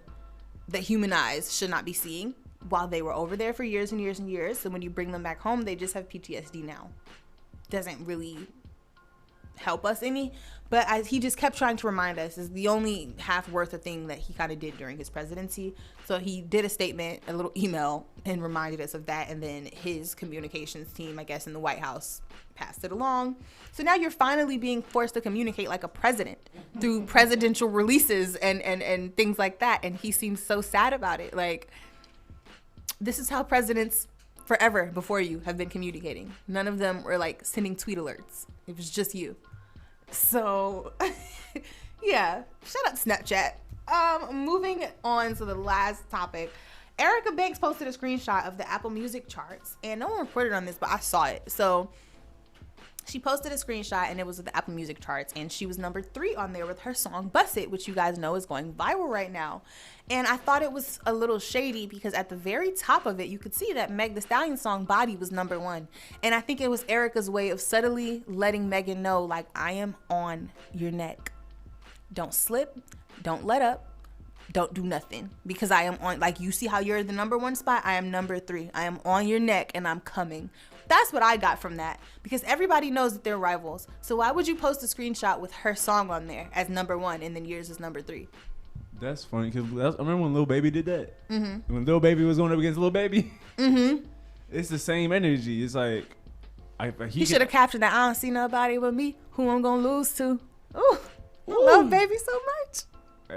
[SPEAKER 1] that human eyes should not be seeing while they were over there for years and years and years. So when you bring them back home, they just have PTSD now. Doesn't really help us any. But he just kept trying to remind us, is the only half worth of thing that he kind of did during his presidency. So he did a statement, a little email, and reminded us of that. And then his communications team, I guess, in the White House passed it along. So now you're finally being forced to communicate like a president through presidential releases and things like that. And he seems so sad about it. Like, this is how presidents forever before you have been communicating. None of them were like sending tweet alerts. It was just you. So, yeah, shut up, Snapchat. Moving on to the last topic. Erica Banks posted a screenshot of the Apple Music charts, and no one reported on this, but I saw it. So she posted a screenshot, and it was of the Apple Music charts, and she was number 3 on there with her song Bust It, which you guys know is going viral right now. And I thought it was a little shady because at the very top of it, you could see that Meg Thee Stallion's song Body was number 1. And I think it was Erica's way of subtly letting Megan know, like, I am on your neck. Don't slip, don't let up, don't do nothing, because I am on, like, you see how you're the number 1 spot? I am number 3. I am on your neck and I'm coming. That's what I got from that, because everybody knows that they're rivals. So why would you post a screenshot with her song on there as number 1 and then yours is number 3?
[SPEAKER 8] That's funny, because I remember when Lil Baby did that. Mm-hmm. When Lil Baby was going up against Lil Baby. Mm-hmm. It's the same energy. It's like,
[SPEAKER 1] he should have captioned that. I don't see nobody but me. Who I'm gonna lose to? Ooh. Lil Baby so much.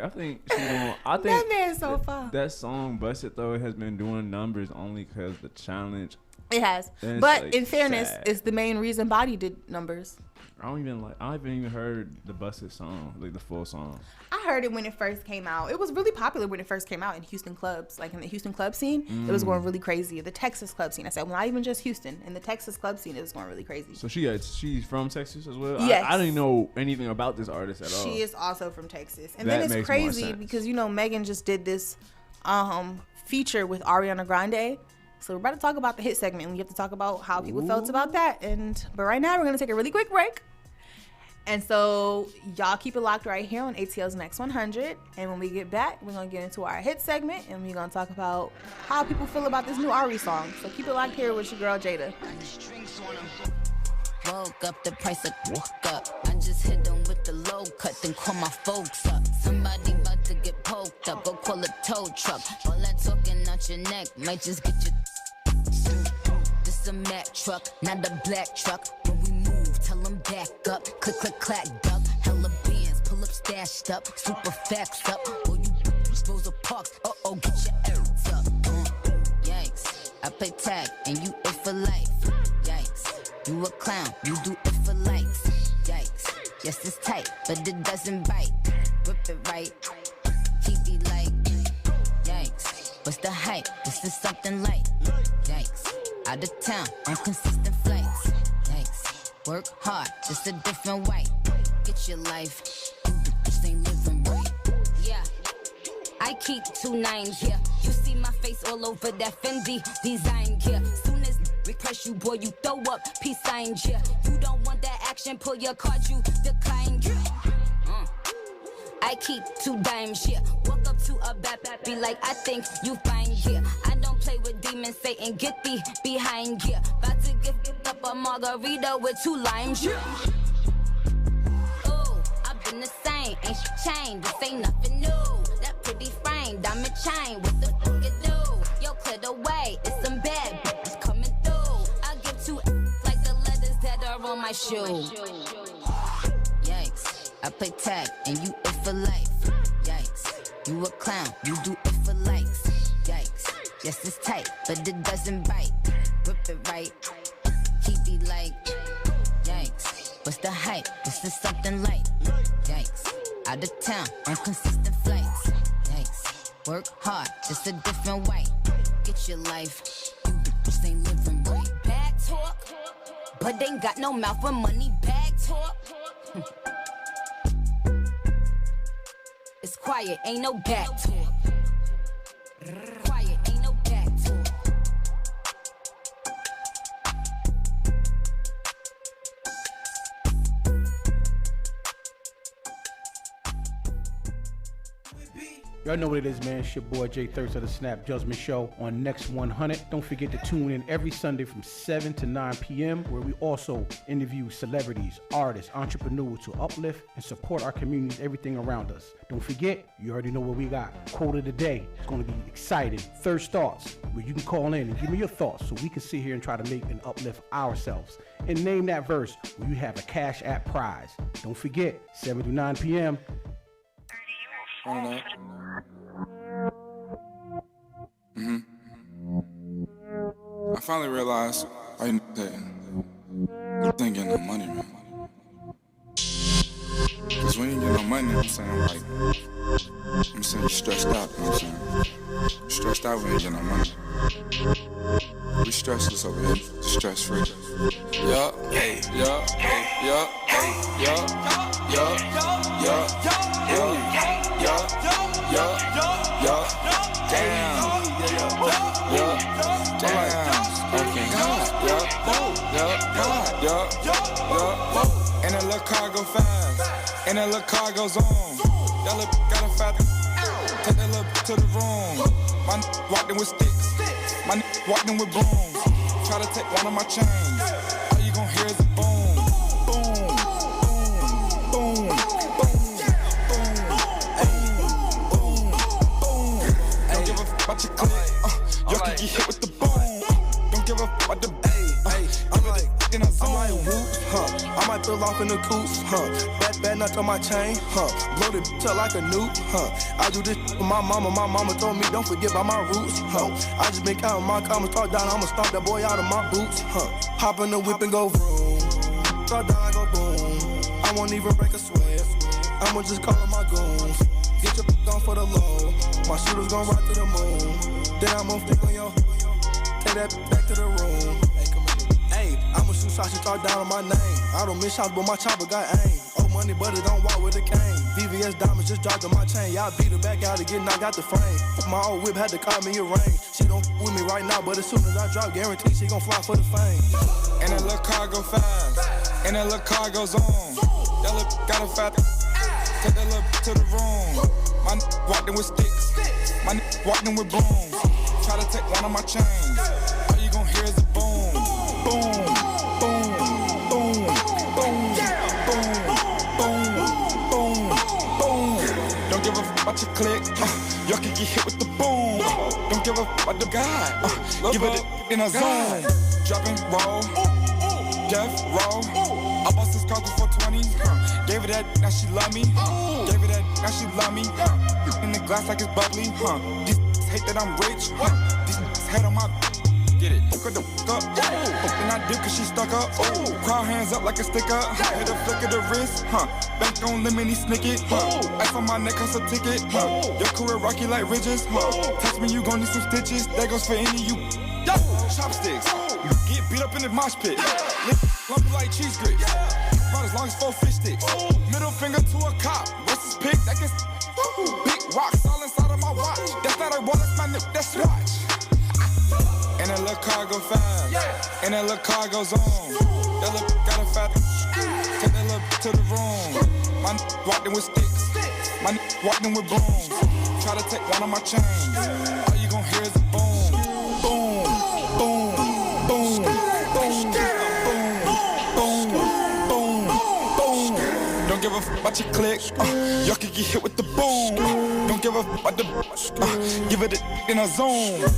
[SPEAKER 8] I think that
[SPEAKER 1] man's so far.
[SPEAKER 8] That song Bust It though has been doing numbers only because the challenge.
[SPEAKER 1] It has, but like, in fairness, it's the main reason Body did numbers. I
[SPEAKER 8] haven't even heard the Bust It song, like the full song.
[SPEAKER 1] I heard it when it first came out. It was really popular when it first came out in Houston clubs, like in the Houston club scene. It was going really crazy. The Texas club scene. I said, well, not even just Houston. In the Texas club scene, it was going really crazy.
[SPEAKER 8] So she's from Texas as well.
[SPEAKER 1] Yes.
[SPEAKER 8] I didn't know anything about this artist at all.
[SPEAKER 1] She is also from Texas, and then it's crazy because Megan just did this feature with Ariana Grande. So we're about to talk about the hit segment, and we have to talk about how people felt about that. But right now, we're going to take a really quick break. And so y'all keep it locked right here on ATL's Next 100. And when we get back, we're going to get into our hit segment, and we're going to talk about how people feel about this new Ari song. So keep it locked here with your girl, Jada.
[SPEAKER 9] Woke up, the price of woke up. I just hit them with the low cut, then call my folks up. Somebody about to get poked up, go call a tow truck. All that talking out your neck might just get you. This a Mack truck, not a black truck. When we move, tell them back up. Click, click, clack, duck. Hella bands, pull up, stashed up. Super facts up. Or you Rosa Parks, uh-oh, get your errands up. Yikes, I play tag, and you it for life. Yikes, you a clown, you do it for likes. Yikes, yes, it's tight, but it doesn't bite. Rip it right, he be like, yikes, what's the hype? This is something light. Yikes, out of town on consistent flights. Yikes, work hard, just a different way. Get your life, you just ain't living right. Yeah, I keep 2 9s here. You see my face all over that Fendi design gear. Soon as request you, boy, you throw up peace signs, yeah. You don't want that action, pull your card, you decline, yeah. I keep 2 dimes, yeah. Walk up to a bad be like, I think you fine, yeah. I don't play with demons, Satan, get thee behind, yeah. About to give up a margarita with 2 limes, yeah. Ooh, I've been the same, ain't changed, this ain't nothing new. That pretty frame, diamond chain, what the fuck it do? Yo, clear the way, it's some bad bitches coming through. I give 2 like the letters that are on my shoe. Yikes, I play tag and you it for life. Yikes, you a clown, you do it for likes. Yikes, yes it's tight, but it doesn't bite. Rip it right, he be like, yikes, what's the hype? This is something light. Yikes, out of town on consistent flights. Yikes, work hard, just a different way. Get your life, you just ain't living right. Bag talk, but ain't got no mouth when money bag talk. It's quiet, ain't no back talk. Quiet, ain't no back talk.
[SPEAKER 10] Y'all know what it is, man. It's your boy Jay Thirst of the Snap Judgment Show on Next 100. Don't forget to tune in every Sunday from 7 to 9 p.m. where we also interview celebrities, artists, entrepreneurs to uplift and support our communities, everything around us. Don't forget, you already know what we got. Quote of the day. It's going to be exciting. Thirst Thoughts, where you can call in and give me your thoughts so we can sit here and try to make and uplift ourselves. And name that verse where you have a Cash App prize. Don't forget, 7 to 9 p.m.
[SPEAKER 11] I finally realized I ain't getting no money, man. Cause when you get no money, I'm saying you stressed out, you know what I'm saying? stressed out, we ain't getting no money. We stressless over here, stress free. Yup, hey, yup, hey, yup, hey, yup, yup, yup, yup, yup, yup, damn, yup, damn, okay, yup. And that little car go fast, and that little car goes on. That little got a fat, take that little to the room. My walked in with sticks, my walked in with brooms. Try to take one of my chains, all you gon' hear is a boom, boom, boom, boom, boom, boom, boom. Don't give a fuck about your clip, y'all can get hit with the boom. Don't give a fuck about the in a zone. I might whoop, I might fill off in the coops, bad nuts on my chain, blow the bitch up like a nuke, I do this for my mama told me don't forget about my roots, I just been counting my comments, talk down, I'ma stomp that boy out of my boots, hop in the whip and go vroom, talk down, go boom, I won't even break a sweat, I'ma just call my goons, get your on for the low, my shooters gon' ride to the moon, then I'ma flick on your, take that back to the room. I'ma shoot shots, you talk down on my name. I don't miss shots, but my chopper got aim. Oh, money, but it don't walk with a cane. VVS diamonds just dropped on my chain. Y'all beat her back out to get knocked out the frame. My old whip had to call me a rain. She don't with me right now, but as soon as I drop, guarantee she gon' fly for the fame. And that little car go fast, and that little car goes on. That little got a fat, take that little to the room. My walked in with sticks, my walked in with brooms. Try to take one of my chains, all you gon' hear is a boom, boom. About your click, y'all can get hit with the boom. Don't give a fuck about the guy, give it in a zone. Dropping roll, death roll. I bought this car for 420. Gave her that, now she love me. Gave her that, now she love me. In the glass like it's bubbly. These hate that I'm rich. These head on my. Get it, cut the fuck up. And I did cause she stuck up. Crowd hands up like a stick up. Hit a flick of the wrist. Bank on lemon, he snick it. Ice on my neck, cost a ticket. Your career rocky like ridges. Touch me, you gon' need some stitches. That goes for any of you. Chopsticks. Get beat up in the mosh pit. Lumpy like cheese grits. About as long as 4 fish sticks. Middle finger to a cop. What's his pick? That gets big rocks all inside of my watch. That's not a wall, that's my nip, that's swatch. And that little car go fast, and that little car goes on. That little got a fat, take that little to the room. My walked in with sticks, my walked in with brooms. Try to take one of my chains, all you gon' hear is a boom, boom, boom, boom, boom, boom, boom, boom. Don't give a fuck about your click, y'all can get hit with the boom. Don't give a fuck about the, give it in a zone.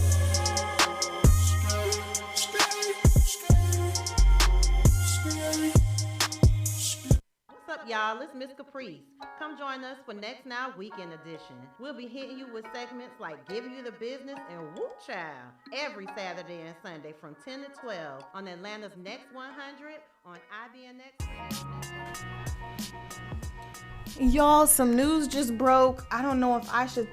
[SPEAKER 12] Y'all, it's Miss Caprice. Come join us for NXNow Weekend Edition. We'll be hitting you with segments like Give You the Business and Whoop Child every Saturday and Sunday from 10 to 12 on Atlanta's Next 100 on IBNX.
[SPEAKER 1] Y'all, some news just broke. I don't know if I should...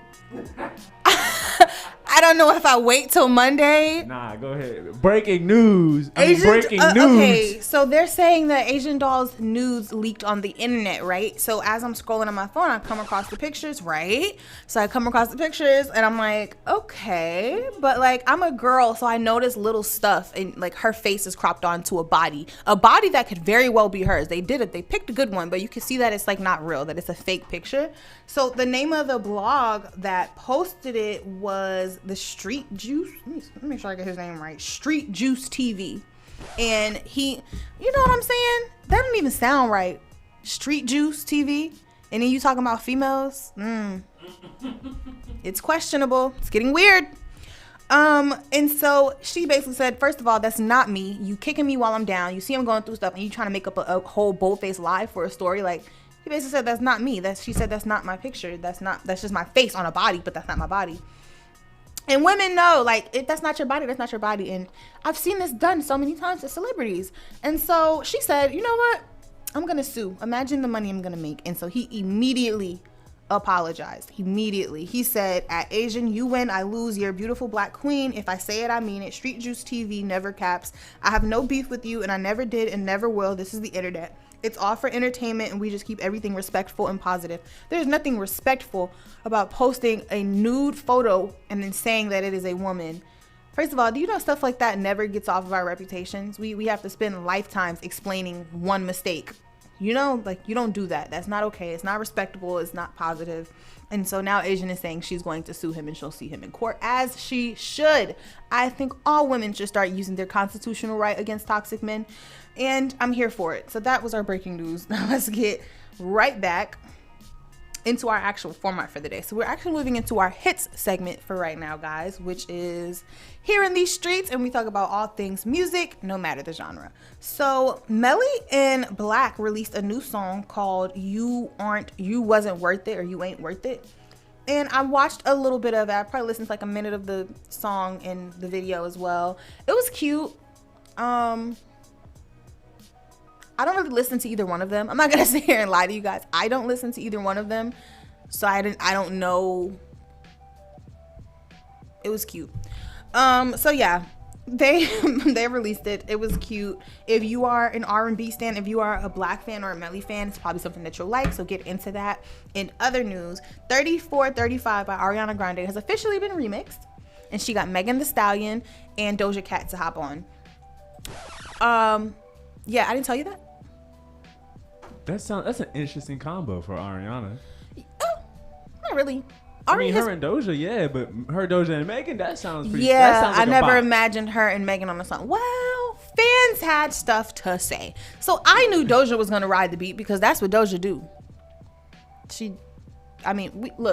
[SPEAKER 1] I don't know if I wait till Monday.
[SPEAKER 8] Nah, go ahead. Breaking news. Breaking news.
[SPEAKER 1] Okay, so they're saying that Asian Doll's nudes leaked on the internet, right? So as I'm scrolling on my phone, I come across the pictures, right? So I come across the pictures and I'm like, okay, but like I'm a girl, so I notice little stuff, and like her face is cropped onto a body that could very well be hers. They did it. They picked a good one, but you can see that it's like not real, that it's a fake picture. So the name of the blog that posted it was the Street Juice. Let me make sure I get his name right. Street Juice TV. And he, you know what I'm saying? That don't even sound right. Street Juice TV. And then you talking about females? It's questionable. It's getting weird. And so she basically said, first of all, that's not me. You kicking me while I'm down. You see I'm going through stuff and you trying to make up a whole bold-faced lie for a story. Like, he basically said, that's not me. She said, that's not my picture. That's just my face on a body, but that's not my body. And women know, like, if that's not your body, that's not your body. And I've seen this done so many times to celebrities. And so she said, you know what? I'm going to sue. Imagine the money I'm going to make. And so he immediately apologized immediately. He said, "At Asian, you win, I lose. You're a beautiful black queen. If I say it, I mean it. Street Juice TV never caps. I have no beef with you, and I never did and never will. This is the internet. It's all for entertainment, and we just keep everything respectful and positive." There's nothing respectful about posting a nude photo and then saying that it is a woman. First of all, do you know stuff like that never gets off of our reputations? We have to spend lifetimes explaining one mistake. You know, like, you don't do that. That's not okay. It's not respectable. It's not positive. And so now Asian is saying she's going to sue him and she'll see him in court, as she should. I think all women should start using their constitutional right against toxic men, and I'm here for it. So that was our breaking news. Now let's get right back into our actual format for the day. So we're actually moving into our hits segment for right now, guys, which is Here in These Streets, and we talk about all things music, no matter the genre. So Melly and Black released a new song called You Wasn't Worth It, or You Ain't Worth It. And I watched a little bit of it. I probably listened to like a minute of the song and the video as well. It was cute. I don't really listen to either one of them. I'm not gonna sit here and lie to you guys. I don't listen to either one of them, so I don't know. It was cute. So yeah, they released it. It was cute. If you are an R&B stan, if you are a Black fan or a Melly fan, it's probably something that you'll like. So get into that. In other news, 3435 by Ariana Grande has officially been remixed, and she got Megan Thee Stallion and Doja Cat to hop on. Yeah, I didn't tell you that.
[SPEAKER 8] That's an interesting combo for Ariana.
[SPEAKER 1] Not really.
[SPEAKER 8] I mean, her and Doja, yeah, but her, Doja, and Megan, that sounds pretty.
[SPEAKER 1] Yeah,
[SPEAKER 8] that sounds like
[SPEAKER 1] I never imagined her and Megan on the song. Well, fans had stuff to say, so I knew Doja was gonna ride the beat because that's what Doja do.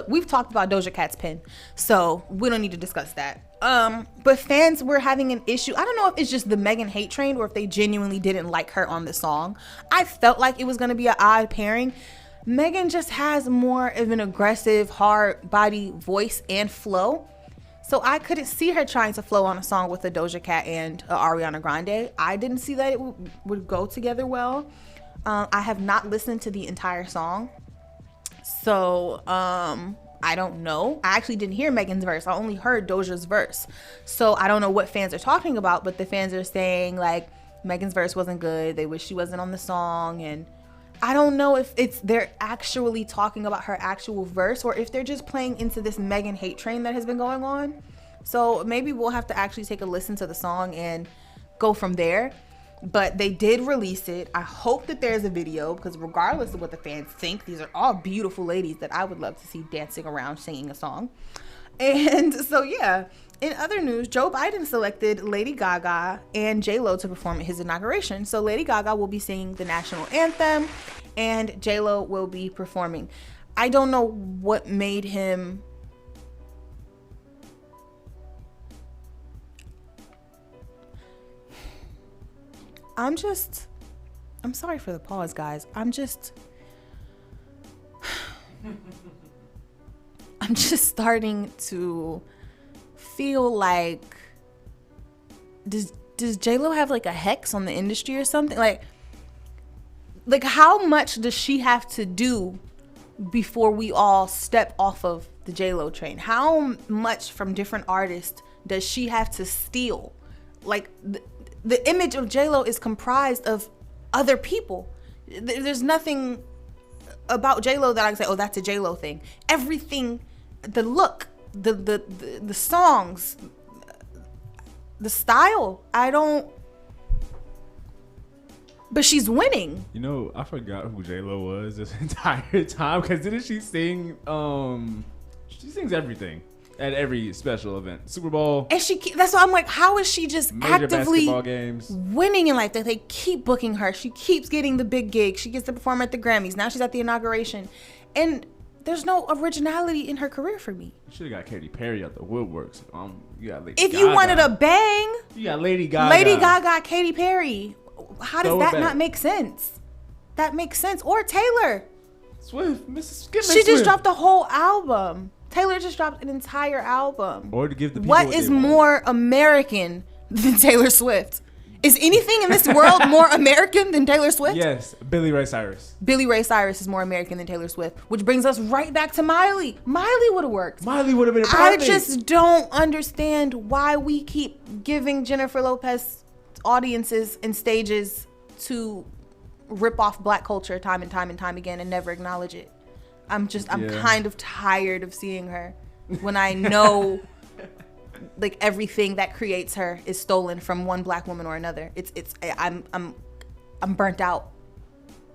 [SPEAKER 1] We've talked about Doja Cat's pen, so we don't need to discuss that. But fans were having an issue. I don't know if it's just the Megan hate train or if they genuinely didn't like her on the song. I felt like it was going to be an odd pairing. Megan just has more of an aggressive, hard body voice and flow. So I couldn't see her trying to flow on a song with a Doja Cat and a Ariana Grande. I didn't see that it would go together well. I have not listened to the entire song. So, I don't know. I actually didn't hear Megan's verse. I only heard Doja's verse. So I don't know what fans are talking about, but the fans are saying like Megan's verse wasn't good. They wish she wasn't on the song. And I don't know if they're actually talking about her actual verse or if they're just playing into this Megan hate train that has been going on. So maybe we'll have to actually take a listen to the song and go from there. But they did release it. I hope that there's a video, because regardless of what the fans think, these are all beautiful ladies that I would love to see dancing around singing a song. And so yeah, in other news, Joe Biden selected Lady Gaga and J-Lo to perform at his inauguration. So Lady Gaga will be singing the national anthem and J-Lo will be performing. I don't know what made him I'm sorry for the pause, guys. I'm just starting to feel like, does J-Lo have like a hex on the industry or something? Like how much does she have to do before we all step off of the J-Lo train? How much from different artists does she have to steal? Like the image of J-Lo is comprised of other people. There's nothing about J-Lo that I can say, oh, that's a J-Lo thing. Everything, the look, the songs, the style, but she's winning.
[SPEAKER 8] You know, I forgot who J-Lo was this entire time, because didn't she sing, she sings everything. At every special event, Super Bowl,
[SPEAKER 1] and that's why I'm like, how is she just actively
[SPEAKER 8] basketball games
[SPEAKER 1] winning in life? That they keep booking her, she keeps getting the big gig, she gets to perform at the Grammys. Now she's at the inauguration, and there's no originality in her career for me.
[SPEAKER 8] You should have got Katy Perry out the woodworks. You got Lady
[SPEAKER 1] Gaga.
[SPEAKER 8] You
[SPEAKER 1] wanted a bang,
[SPEAKER 8] you got Lady Gaga.
[SPEAKER 1] Lady Gaga, Katy Perry. How does that not make sense? That makes sense. Or Taylor
[SPEAKER 8] Swift,
[SPEAKER 1] she just dropped a whole album. Taylor just dropped an entire album.
[SPEAKER 8] Or to give the people
[SPEAKER 1] what is more American than Taylor Swift? Is anything in this world more American than Taylor Swift?
[SPEAKER 8] Yes, Billy Ray Cyrus.
[SPEAKER 1] Billy Ray Cyrus is more American than Taylor Swift, which brings us right back to Miley. Miley would have worked.
[SPEAKER 8] Miley would have been
[SPEAKER 1] I
[SPEAKER 8] perfect.
[SPEAKER 1] just don't understand why we keep giving Jennifer Lopez audiences and stages to rip off black culture time and time and time again and never acknowledge it. I'm kind of tired of seeing her when I know like everything that creates her is stolen from one black woman or another. I'm burnt out.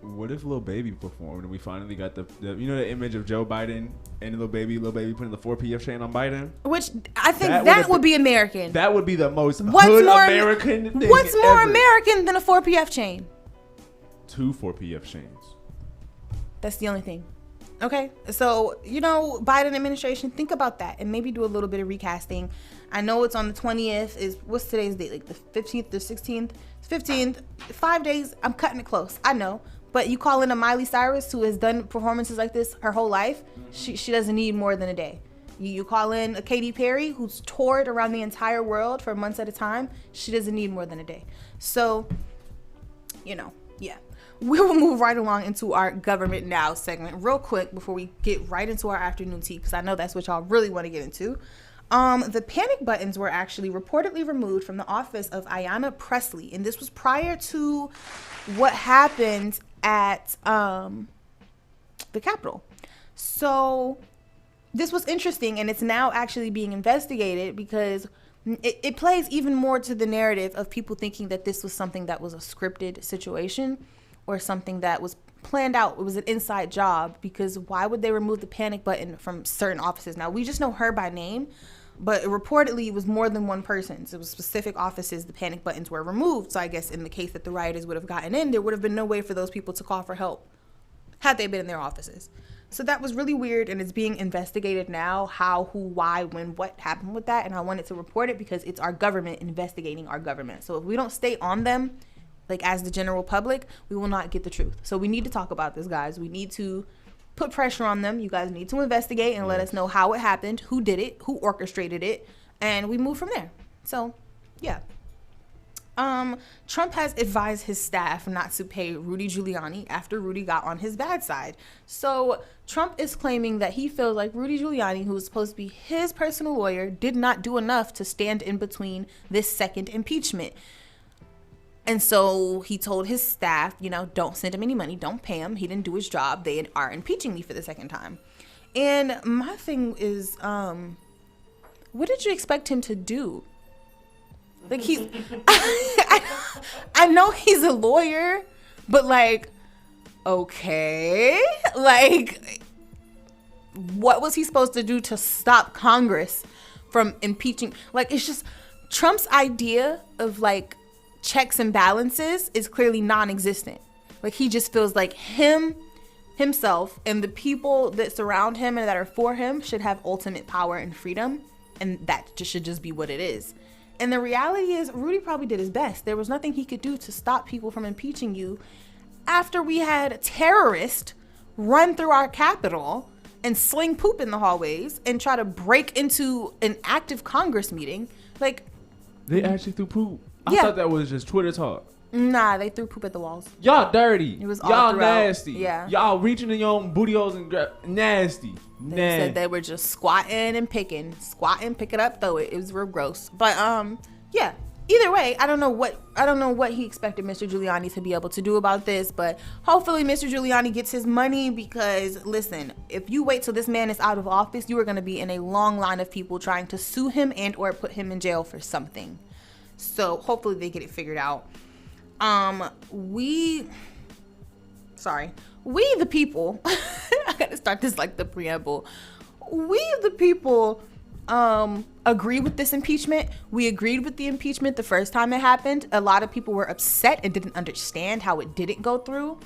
[SPEAKER 8] What if Lil Baby performed and we finally got the the image of Joe Biden and Lil Baby putting the 4 PF chain on Biden?
[SPEAKER 1] Which I think that would be American.
[SPEAKER 8] That would be the most hood American thing
[SPEAKER 1] What's more
[SPEAKER 8] ever.
[SPEAKER 1] American than a 4 PF chain?
[SPEAKER 8] 2 4 PF chains.
[SPEAKER 1] That's the only thing. Okay, so, Biden administration, think about that and maybe do a little bit of recasting. I know it's on the 20th. What's today's date? Like the 15th, the 16th? It's 15th. 5 days. I'm cutting it close. I know. But you call in a Miley Cyrus who has done performances like this her whole life. She doesn't need more than a day. You call in a Katy Perry who's toured around the entire world for months at a time. She doesn't need more than a day. So, yeah. We will move right along into our Government Now segment real quick before we get right into our afternoon tea, because I know that's what y'all really want to get into. The panic buttons were actually reportedly removed from the office of Ayanna Pressley, and this was prior to what happened at the Capitol. So this was interesting, and it's now actually being investigated because it plays even more to the narrative of people thinking that this was something that was a scripted situation or something that was planned out. It was an inside job, because why would they remove the panic button from certain offices? Now, we just know her by name, but reportedly it was more than one person. So it was specific offices the panic buttons were removed. So I guess in the case that the rioters would have gotten in, there would have been no way for those people to call for help had they been in their offices. So that was really weird, and it's being investigated now, how, who, why, when, what happened with that. And I wanted to report it because it's our government investigating our government. So if we don't stay on them, like as the general public, we will not get the truth. So we need to talk about this, guys. We need to put pressure on them. You guys need to investigate and let us know how it happened, who did it, who orchestrated it, and we move from there. So, yeah. Trump has advised his staff not to pay Rudy Giuliani after Rudy got on his bad side. So Trump is claiming that he feels like Rudy Giuliani, who was supposed to be his personal lawyer, did not do enough to stand in between this second impeachment. And so he told his staff, don't send him any money. Don't pay him. He didn't do his job. They are impeaching me for the second time. And my thing is, what did you expect him to do? Like, I know he's a lawyer, but okay. What was he supposed to do to stop Congress from impeaching? It's just Trump's idea of checks and balances is clearly non-existent. He just feels like himself and the people that surround him and that are for him should have ultimate power and freedom, and that should just be what it is. And the reality is, Rudy probably did his best. There was nothing he could do to stop people from impeaching you after we had terrorists run through our Capitol and sling poop in the hallways and try to break into an active Congress meeting.
[SPEAKER 8] They actually threw poop. I
[SPEAKER 1] Yeah.
[SPEAKER 8] thought that was just Twitter talk.
[SPEAKER 1] Nah, they threw poop at the walls.
[SPEAKER 8] Y'all dirty.
[SPEAKER 1] It was all
[SPEAKER 8] y'all
[SPEAKER 1] throughout.
[SPEAKER 8] nasty.
[SPEAKER 1] Yeah.
[SPEAKER 8] Y'all reaching in your own booty holes and nasty.
[SPEAKER 1] They said they were just squatting and picking. Squatting, pick it up, throw it. It was real gross. But yeah. Either way, I don't know what he expected Mr. Giuliani to be able to do about this, but hopefully Mr. Giuliani gets his money, because listen, if you wait till this man is out of office, you are going to be in a long line of people trying to sue him and or put him in jail for something. So hopefully they get it figured out. We the people, I gotta start this like the preamble. We the people agree with this impeachment. We agreed with the impeachment the first time it happened. A lot of people were upset and didn't understand how it didn't go through.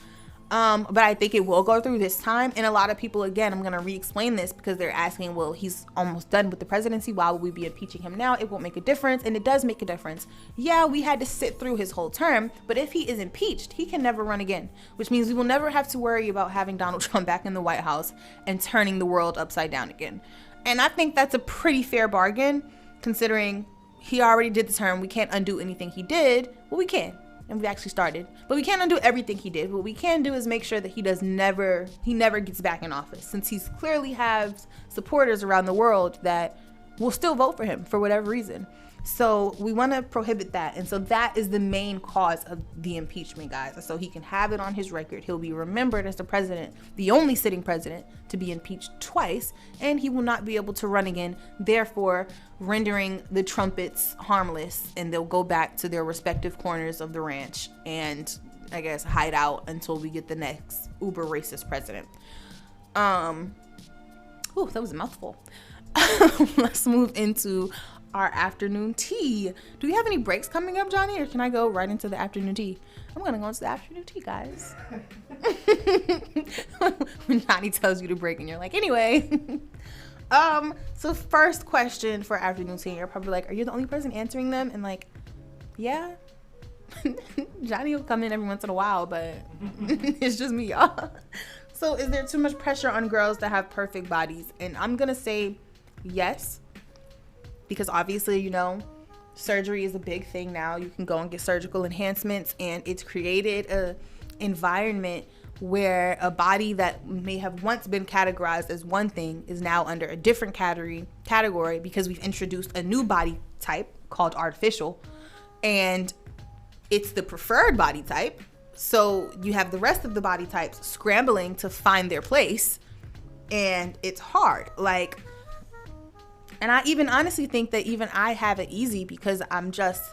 [SPEAKER 1] But I think it will go through this time. And a lot of people, again, I'm going to re-explain this because they're asking, well, he's almost done with the presidency. Why would we be impeaching him now? It won't make a difference. And it does make a difference. Yeah, we had to sit through his whole term. But if he is impeached, he can never run again, which means we will never have to worry about having Donald Trump back in the White House and turning the world upside down again. And I think that's a pretty fair bargain, considering he already did the term. We can't undo anything he did. Well, we can. And we actually started. But we can't undo everything he did. What we can do is make sure that he never gets back in office, since he's clearly has supporters around the world that will still vote for him for whatever reason. So we want to prohibit that. And so that is the main cause of the impeachment, guys. And so he can have it on his record. He'll be remembered as the president, the only sitting president to be impeached twice, and he will not be able to run again, therefore rendering the trumpets harmless, and they'll go back to their respective corners of the ranch and, I guess, hide out until we get the next uber racist president. Ooh, that was a mouthful. Let's move into our afternoon tea. Do we have any breaks coming up, Johnny, or can I go right into the afternoon tea? I'm gonna go into the afternoon tea, guys. When Johnny tells you to break and you're like, anyway. So first question for afternoon tea, you're probably like, are you the only person answering them? And like, yeah. Johnny will come in every once in a while, but it's just me, y'all. So is there too much pressure on girls to have perfect bodies? And I'm gonna say yes, because obviously, you know, surgery is a big thing now. You can go and get surgical enhancements, and it's created a environment where a body that may have once been categorized as one thing is now under a different category because we've introduced a new body type called artificial, and it's the preferred body type. So you have the rest of the body types scrambling to find their place, and it's hard. Like, and I even honestly think that even I have it easy because I'm just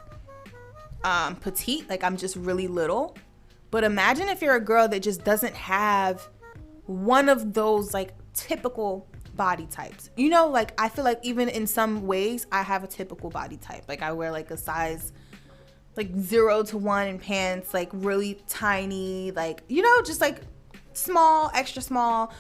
[SPEAKER 1] petite, like I'm just really little. But imagine if you're a girl that just doesn't have one of those like typical body types. You know, like I feel like even in some ways I have a typical body type. Like I wear like a size like 0 to 1 in pants, like really tiny, like, you know, just like small, extra small.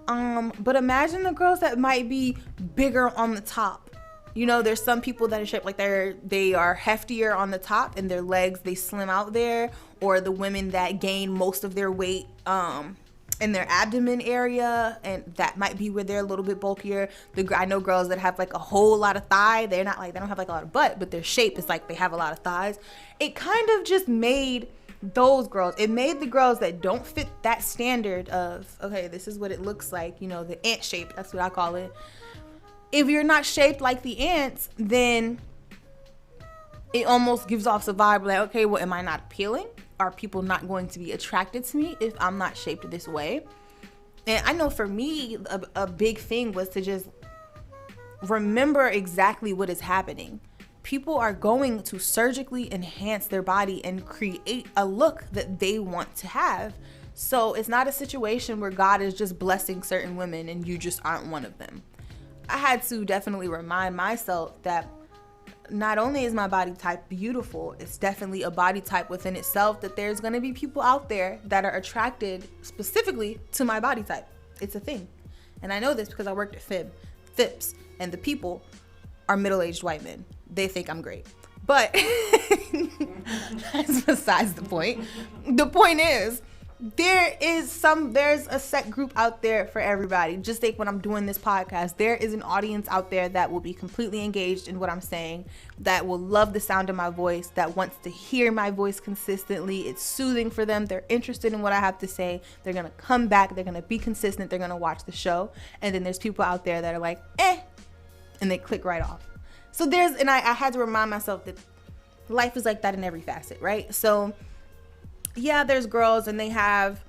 [SPEAKER 1] But imagine the girls that might be bigger on the top. You know, there's some people that are shaped like they are heftier on the top and their legs, they slim out there, or the women that gain most of their weight in their abdomen area, and that might be where they're a little bit bulkier. I know girls that have like a whole lot of thigh. They're not like, they don't have like a lot of butt, but their shape is like they have a lot of thighs. It kind of just made those girls, it made the girls that don't fit that standard of, okay, this is what it looks like, you know, the ant shape, that's what I call it. If you're not shaped like the ants, then it almost gives off the vibe like, okay, well, am I not appealing? Are people not going to be attracted to me if I'm not shaped this way? And I know for me, a big thing was to just remember exactly what is happening. People are going to surgically enhance their body and create a look that they want to have. So it's not a situation where God is just blessing certain women and you just aren't one of them. I had to definitely remind myself that not only is my body type beautiful, it's definitely a body type within itself, that there's going to be people out there that are attracted specifically to my body type. It's a thing. And I know this because I worked at FIPS, and the people are middle-aged white men. They think I'm great. But that's besides the point. The point is, there's a set group out there for everybody. Just like when I'm doing this podcast, there is an audience out there that will be completely engaged in what I'm saying, that will love the sound of my voice, that wants to hear my voice consistently. It's soothing for them. They're interested in what I have to say. They're going to come back. They're going to be consistent. They're going to watch the show. And then there's people out there that are like, and they click right off. So I had to remind myself that life is like that in every facet, right? So yeah, there's girls and they have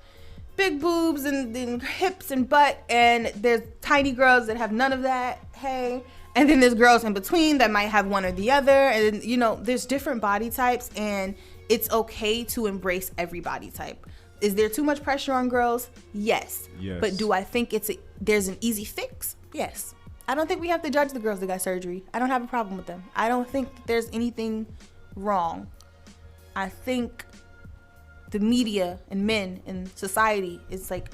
[SPEAKER 1] big boobs and hips and butt, and there's tiny girls that have none of that. Hey. And then there's girls in between that might have one or the other. And you know, there's different body types, and it's okay to embrace every body type. Is there too much pressure on girls? Yes. But do I think there's an easy fix? Yes. I don't think we have to judge the girls that got surgery. I don't have a problem with them. I don't think there's anything wrong. I think the media and men in society is like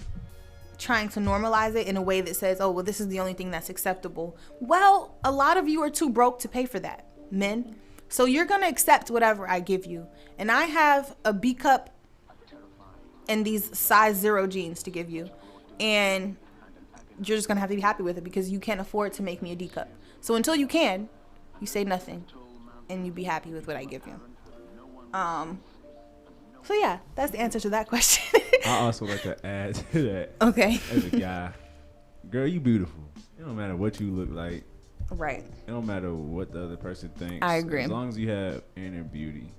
[SPEAKER 1] trying to normalize it in a way that says, oh, well, this is the only thing that's acceptable. Well, a lot of you are too broke to pay for that, men. So you're going to accept whatever I give you. And I have a B cup and these size 0 jeans to give you. And you're just going to have to be happy with it because you can't afford to make me a D cup. So until you can, you say nothing. and you be happy with what I give you. So yeah, that's the answer to that question.
[SPEAKER 8] I also like to add to that.
[SPEAKER 1] Okay.
[SPEAKER 8] As a guy, girl, you beautiful. It don't matter what you look like.
[SPEAKER 1] Right.
[SPEAKER 8] It don't matter what the other person thinks.
[SPEAKER 1] I agree.
[SPEAKER 8] As long as you have inner beauty,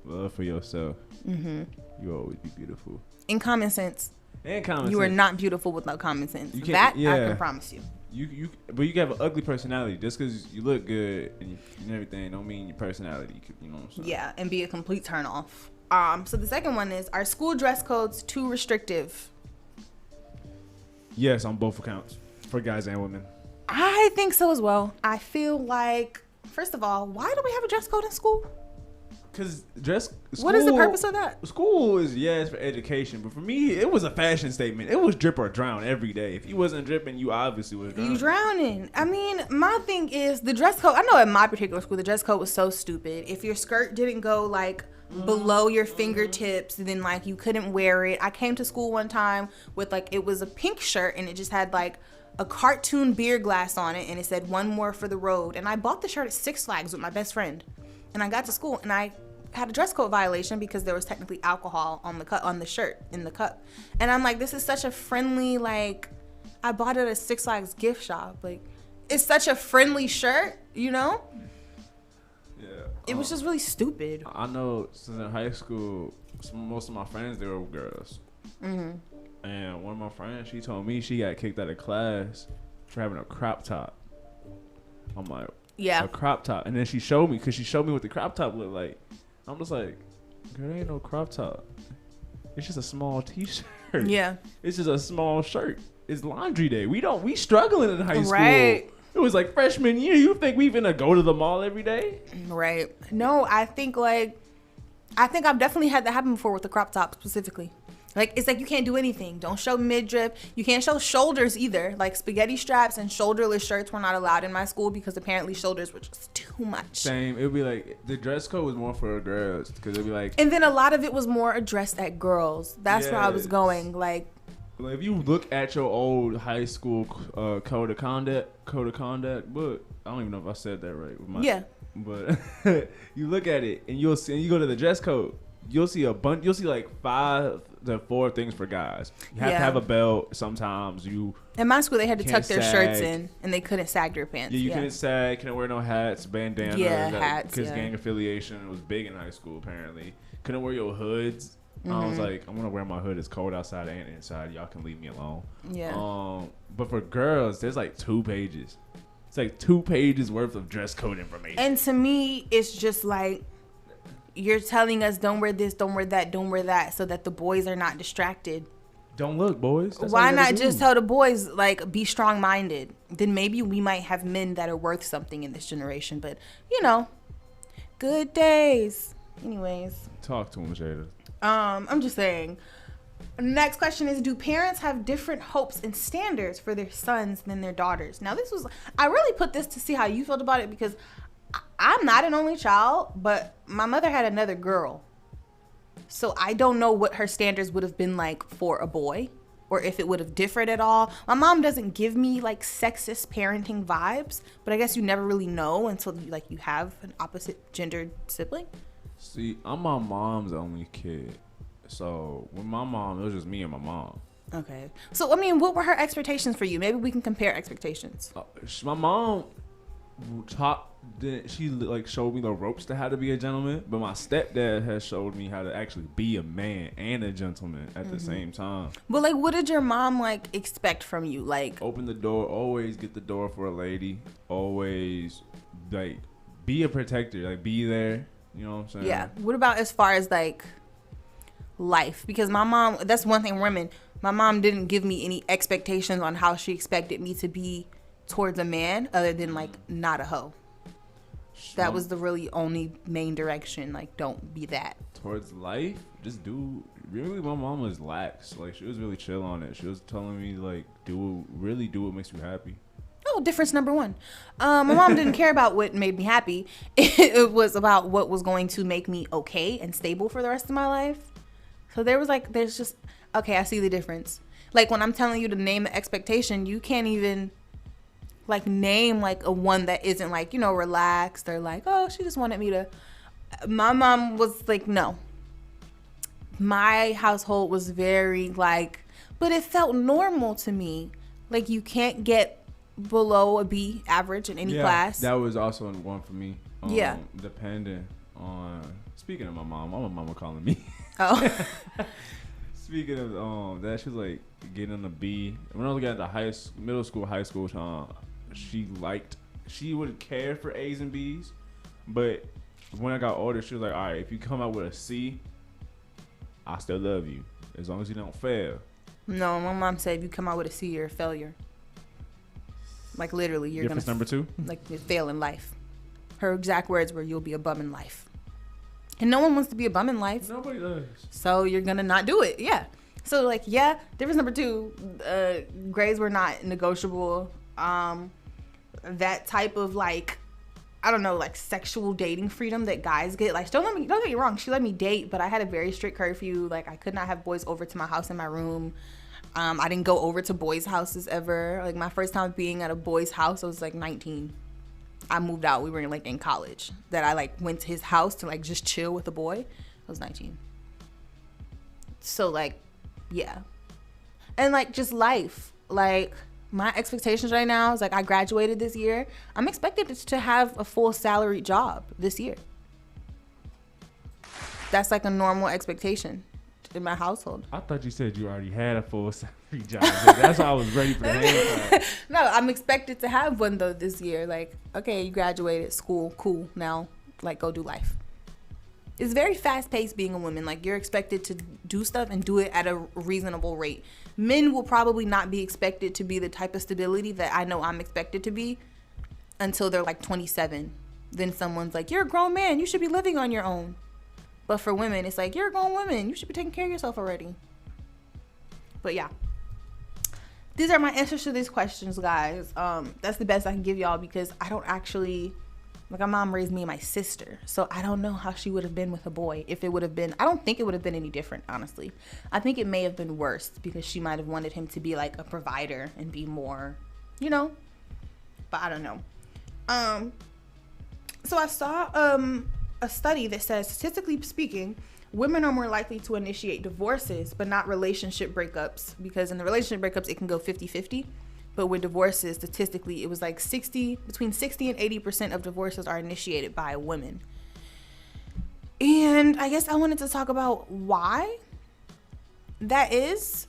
[SPEAKER 8] love for yourself, you always be beautiful.
[SPEAKER 1] In common sense.
[SPEAKER 8] And common
[SPEAKER 1] You
[SPEAKER 8] sense.
[SPEAKER 1] are not beautiful without common sense.
[SPEAKER 8] You can't-
[SPEAKER 1] That
[SPEAKER 8] yeah.
[SPEAKER 1] I can promise you.
[SPEAKER 8] But you can have an ugly personality. Just because you look good and everything don't mean your personality. You know what I'm saying?
[SPEAKER 1] Yeah, and be a complete turn off. So the second one is, are school dress codes too restrictive?
[SPEAKER 8] Yes, on both accounts, for guys and women.
[SPEAKER 1] I think so as well. I feel like, first of all, why do we have a dress code in school?
[SPEAKER 8] Because
[SPEAKER 1] what is the purpose of that?
[SPEAKER 8] School is, yes, for education. But for me, it was a fashion statement. It was drip or drown every day. If you wasn't dripping, you obviously was drowning.
[SPEAKER 1] You drowning. I mean, my thing is the dress code. I know at my particular school, the dress code was so stupid. If your skirt didn't go like below your fingertips, then like you couldn't wear it. I came to school one time with like, it was a pink shirt and it just had like a cartoon beer glass on it and it said one more for the road. And I bought the shirt at Six Flags with my best friend. And I got to school and I had a dress code violation because there was technically alcohol on the shirt in the cup. And I'm like, this is such a friendly, like, I bought it at a Six Flags gift shop. Like, it's such a friendly shirt, you know?
[SPEAKER 8] Yeah.
[SPEAKER 1] It was just really stupid.
[SPEAKER 8] I know since in high school, most of my friends, they were girls. And one of my friends, she told me she got kicked out of class for having a crop top. I'm like,
[SPEAKER 1] yeah,
[SPEAKER 8] a crop top. And then she showed me, because she showed me what the crop top looked like. I'm just like, girl, there ain't no crop top. It's just a small t-shirt.
[SPEAKER 1] Yeah.
[SPEAKER 8] It's just a small shirt. It's laundry day. We struggling in high school.
[SPEAKER 1] Right.
[SPEAKER 8] It was like freshman year. You think we finna go to the mall every day?
[SPEAKER 1] Right. No, I think I've definitely had that happen before with the crop top specifically. Like, it's like you can't do anything. Don't show midriff. You can't show shoulders either. Like, spaghetti straps and shoulderless shirts were not allowed in my school because apparently shoulders were just too much.
[SPEAKER 8] Same. It would be like, the dress code was more for girls because it would be like.
[SPEAKER 1] And then a lot of it was more addressed at girls. That's where I was going. Like,
[SPEAKER 8] if you look at your old high school code of conduct book, I don't even know if I said that right.
[SPEAKER 1] Yeah.
[SPEAKER 8] But you look at it and you'll see, and you go to the dress code, you'll see a bunch. You'll see like 5 to 4 things for guys. You have to have a belt. Sometimes
[SPEAKER 1] in my school, they had to tuck their shirts
[SPEAKER 8] sag.
[SPEAKER 1] in, and they couldn't sag their pants.
[SPEAKER 8] Yeah, you couldn't sag. Couldn't wear no hats, bandanas.
[SPEAKER 1] Hats.
[SPEAKER 8] Because gang affiliation was big in high school. Apparently, couldn't wear your hoods. I was like, I'm gonna wear my hood. It's cold outside and inside. Y'all can leave me alone.
[SPEAKER 1] Yeah.
[SPEAKER 8] But for girls, there's like 2 pages. It's like 2 pages worth of dress code information.
[SPEAKER 1] And to me, it's just like, you're telling us don't wear this, don't wear that, don't wear that, so that the boys are not distracted.
[SPEAKER 8] Don't look, boys. That's
[SPEAKER 1] Why not just tell the boys, like, be strong-minded? Then maybe we might have men that are worth something in this generation. But, you know, good days. Anyways.
[SPEAKER 8] Talk to him, Jada.
[SPEAKER 1] I'm just saying. Next question is, do parents have different hopes and standards for their sons than their daughters? Now, I really put this to see how you felt about it because I'm not an only child, but my mother had another girl. So I don't know what her standards would have been like for a boy or if it would have differed at all. My mom doesn't give me like sexist parenting vibes, but I guess you never really know until you have an opposite gendered sibling.
[SPEAKER 8] See, I'm my mom's only kid. So with my mom, it was just me and my mom.
[SPEAKER 1] Okay. So, I mean, what were her expectations for you? Maybe we can compare expectations.
[SPEAKER 8] My mom she like showed me the ropes to how to be a gentleman, but my stepdad has showed me how to actually be a man and a gentleman at the same time.
[SPEAKER 1] But like, what did your mom like expect from you? Like,
[SPEAKER 8] open the door, always get the door for a lady, always like be a protector, like be there. You know what I'm saying?
[SPEAKER 1] Yeah. What about as far as like life? Because my mom, that's one thing, women, my mom didn't give me any expectations on how she expected me to be towards a man other than like not a hoe. That was the really only main direction. Like, don't be that.
[SPEAKER 8] Towards life, just do. Really, my mom was lax. Like, she was really chill on it. She was telling me like, do what makes you happy.
[SPEAKER 1] Oh, difference number 1. My mom didn't care about what made me happy. It was about what was going to make me okay and stable for the rest of my life. So there's just, okay, I see the difference. Like when I'm telling you to name the expectation, you can't even like name like a one that isn't like, you know, relaxed or like, oh, she just wanted me to. My mom was like, no. My household was very like, but it felt normal to me. Like, you can't get below a B average in any class.
[SPEAKER 8] That was also one for me.
[SPEAKER 1] Yeah.
[SPEAKER 8] Depending on, speaking of my mom calling me.
[SPEAKER 1] Oh.
[SPEAKER 8] Speaking of that, she was like getting on a B. When I was at the middle school, high school time, she would care for A's and B's, but when I got older, she was like, all right, if you come out with a C, I still love you as long as you don't fail.
[SPEAKER 1] No, my mom said if you come out with a C, you're a failure. Like, literally, you're
[SPEAKER 8] Difference number 2?
[SPEAKER 1] Like, you fail in life. Her exact words were, you'll be a bum in life. And no one wants to be a bum in life.
[SPEAKER 8] Nobody does.
[SPEAKER 1] So you're going to not do it. Yeah. So, like, yeah, difference number 2, grades were not negotiable. That type of, like, I don't know, like, sexual dating freedom that guys get. Like, don't get me wrong, she let me date, but I had a very strict curfew. Like, I could not have boys over to my house in my room. I didn't go over to boys' houses ever. Like, my first time being at a boy's house, I was like 19. I moved out. We were in college. That I like went to his house to like just chill with a boy. I was 19. So like, yeah. And like just life. Like, my expectations right now is like, I graduated this year. I'm expected to have a full salary job this year. That's like a normal expectation in my household.
[SPEAKER 8] I thought you said you already had a full salary job. That's why I was ready for the hand.
[SPEAKER 1] No, I'm expected to have one though this year. Like, okay, you graduated school, cool. Now, like, go do life. It's very fast paced being a woman. Like, you're expected to do stuff and do it at a reasonable rate. Men will probably not be expected to be the type of stability that I know I'm expected to be until they're like 27. Then someone's like, you're a grown man, you should be living on your own. But for women, it's like, you're a grown woman, you should be taking care of yourself already. But yeah, these are my answers to these questions, guys. That's the best I can give y'all because I don't actually, like, my mom raised me and my sister, so I don't know how she would have been with a boy. If it would have been, I don't think it would have been any different, honestly. I think it may have been worse because she might have wanted him to be like a provider and be more, you know, but I don't know. So I saw a study that says, statistically speaking, women are more likely to initiate divorces, but not relationship breakups, because in the relationship breakups, it can go 50-50. But with divorces, statistically, it was like between 60 and 80% of divorces are initiated by women. And I guess I wanted to talk about why that is.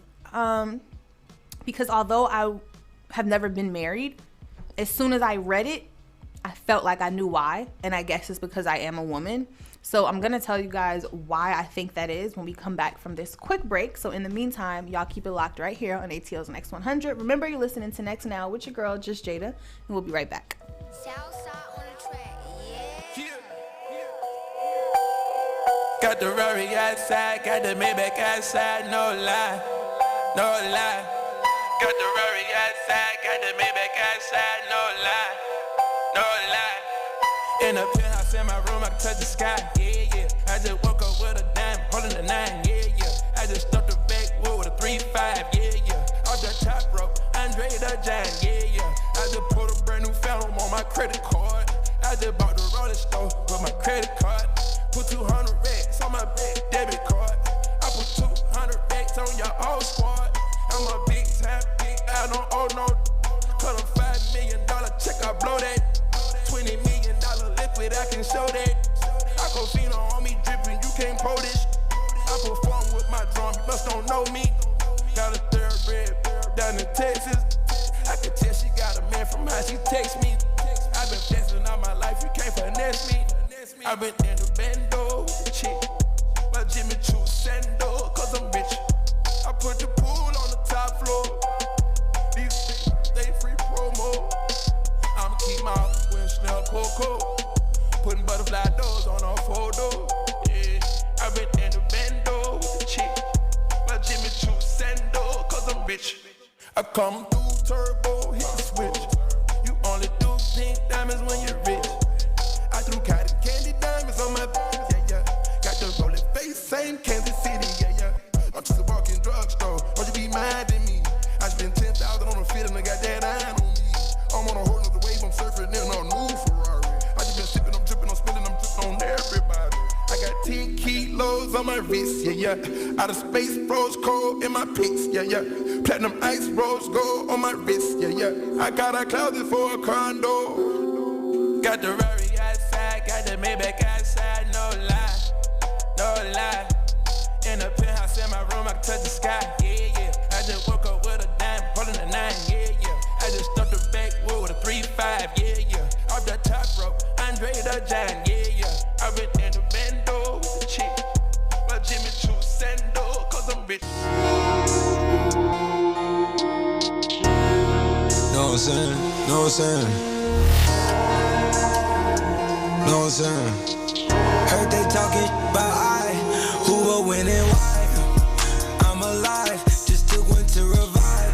[SPEAKER 1] Because although I have never been married, as soon as I read it, I felt like I knew why. And I guess it's because I am a woman. So I'm going to tell you guys why I think that is when we come back from this quick break. So in the meantime, y'all keep it locked right here on ATL's Next 100. Remember, you're listening to Next Now with your girl, Just Jada. And we'll be right back.
[SPEAKER 9] Southside on the track, yeah.
[SPEAKER 13] Got the Rari outside, got the Maybach outside, no lie, no lie. Got the Rari outside, got the Maybach outside, no lie, no lie. In a penthouse in my room, I can touch the sky, yeah, yeah. I just woke up with a dime, holding a 9, yeah, yeah. I just stuffed the backwood with a 3-5, yeah, yeah. Off the top rope, Andre the Giant, yeah, yeah. I just put a brand new Phantom on my credit card. I just bought the Rolling Stone with my credit card. Put 200 racks on my back debit card. I put 200 racks on your old squad. I'm a big time big, I don't owe no. Cut a $5 million check, I blow that. $20 million liquid, I can show that. Aquafina on me dripping, you can't pull this. I perform with my drum, you must don't know me. Got a thoroughbred down in Texas. I can tell she got a man from how she text me. I've been flexing all my life, you can't finesse me. I've been in the bando with the chick, but Jimmy Choo sando, cause I'm rich. I put the pool on the top floor. These things, they free promo. I'ma keep my house with Snell Coco. Putting butterfly doors on our photo. Yeah, I've been in the bando with the chick, but Jimmy Choo sando, cause I'm rich. I come through turbo, hit the switch. You only do pink diamonds when you're rich. I threw cotton candy diamonds on my yeah, yeah. Got the rolling face, same Kansas City, yeah, yeah. I'm just a walking drugstore, won't you be minding me? I spent 10,000 on a fit and I got that iron on me. I'm on a
[SPEAKER 14] rose on my wrist, yeah. Out of space, rose cold in my pics, yeah. Platinum ice, rose gold on my wrist, yeah. I got a closet for a condo.
[SPEAKER 13] Got the Rari outside, got the Maybach outside, no lie, no lie. In the penthouse in my room, I can touch the sky, yeah. I just woke up with a dime, holding a 9, yeah. I just stuffed the backwood with a 3-5, yeah. Off the top rope, Andre the Giant, yeah. I've been in the bando with the chick, my Jimmy Choo sandal, cause I'm rich.
[SPEAKER 3] Know what I'm saying? Know what I'm saying? Know what I'm saying? Heard they talking about who will win and why. I'm alive, just took one to revive.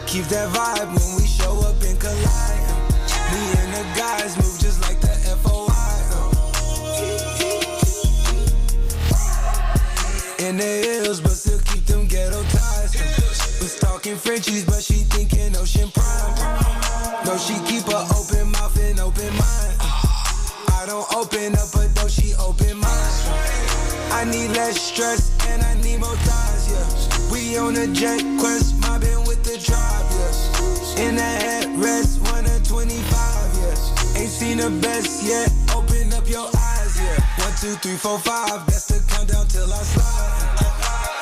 [SPEAKER 3] Keep that vibe when we show up and collide. Me and the guys move just like the FOI. In the hills, but still keep them ghetto ties. Was talking Frenchies, but she thinking Ocean Prime. No, she keep her open mouth and open mind. I don't open up, but though she open mind. I need less stress and I need more ties, yeah. We on a jet quest, mobbing with the tribe, yeah. In the headrest, 1 of 25, yeah. Ain't seen the best yet, open up your eyes, yeah. 1, 2, 3, 4, 5, that's the countdown till I slide.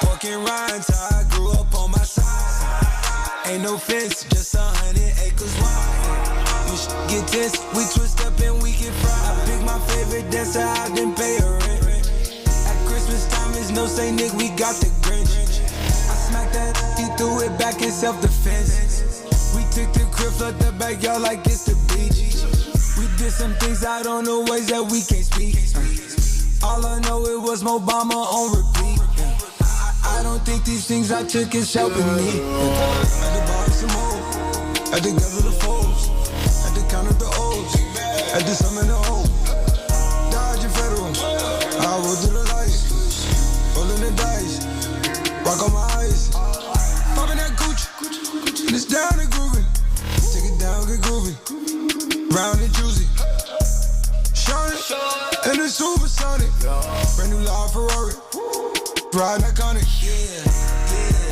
[SPEAKER 3] Walking rhymes, how I grew up on my side. Ain't no fence, just 100 acres wide. You should get this, we twist up and we can fry. I pick my favorite dancer, I didn't pay her rent. Christmas time is no Saint Nick, we got the Grinch. I smacked that, he threw it back in self-defense. We took the crib, flood the backyard like it's the beach. We did some things out on the ways that we can't speak. All I know it was Obama on repeat. I don't think these things I took is helping me. Had to buy some more, had to gather the foes, had to count up the O's, had to summon the hope. Dodge federal, I roll to the light. Rolling the dice, rock on my eyes. Popping that Gucci, and it's down and grooving. Take it down, get groovy. Round and juicy. Shine it, and it's supersonic. Brand new live Ferrari. Riding iconic. Yeah.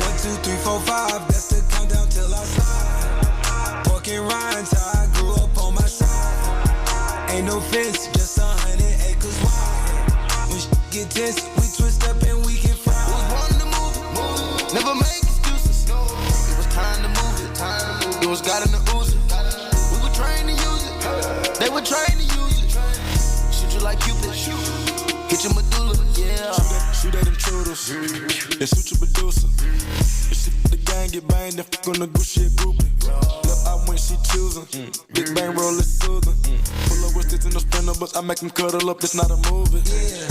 [SPEAKER 3] 1, 2, 3, 4, 5. That's the countdown till I slide. Walking rhymes, how I grew up on my side. Ain't no fence, just 100 acres wide. When get tense, we twist up and we can fly.
[SPEAKER 14] Was born to move it, never make excuses. It was time to move it, It was God in the Uzi. We were trained to use it, they were trained to use it. Shoot you like Cupid, hit your medulla, yeah. Shoot at intruders, and shoot your producer. If shit the gang get banged, then fuck on the good shit groupie. Left out when she choosing, big bang roll is soothing. Pull up wristed in the sprinter, but I make them cuddle up, it's not a movie. Yeah.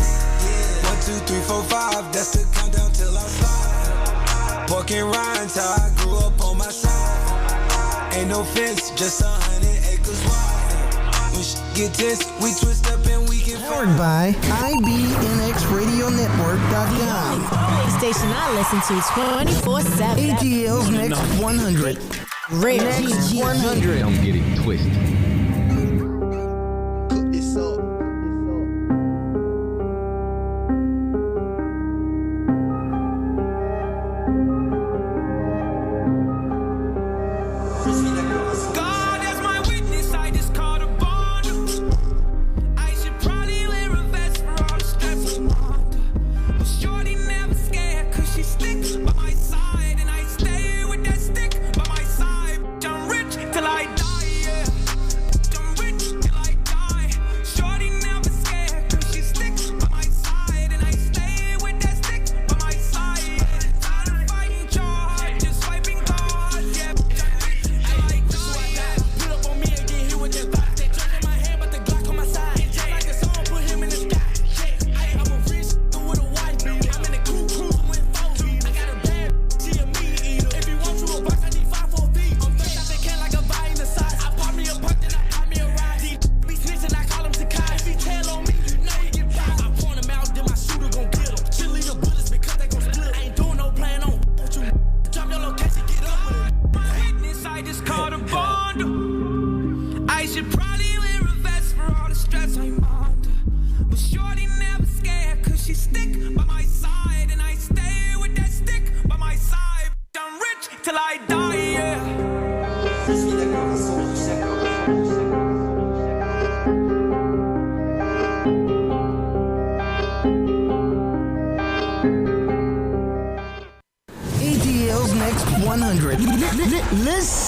[SPEAKER 14] 1, 2, 3, 4, 5, that's the countdown till I slide. Walking rhymes, how I grew up on my side. Ain't no fence, just 100 acres wide. When shit get tense, we twist up and we can
[SPEAKER 15] Powered by IBNXRadioNetwork.com.
[SPEAKER 16] The station I listen to 24/7.
[SPEAKER 15] ATL's Next 100.
[SPEAKER 16] Real
[SPEAKER 15] Next 100.
[SPEAKER 17] I'm getting twisted.
[SPEAKER 14] It's up.
[SPEAKER 13] God as my witness, I just caught a bond. I should probably wear a vest for all the stress I'm under. But shorty never scared, cause she sticks by my side. And I stay with that stick by my side. I'm rich till I die, yeah.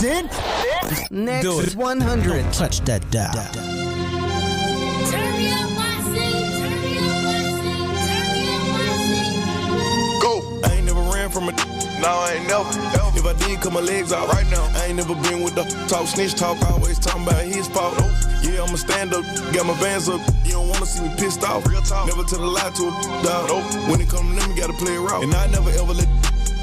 [SPEAKER 15] Sid. Next 100. Touch that dial.
[SPEAKER 17] I ain't never ran from a. No, I ain't never. If I did, cut my legs out right now. I ain't never been with the talk, snitch talk. Always talking about his fault. Yeah, I'ma stand up, got my bands up. You don't wanna see me pissed off. Real talk. Never tell a lie to a dog. When it come to them, you gotta play it raw. And I never ever let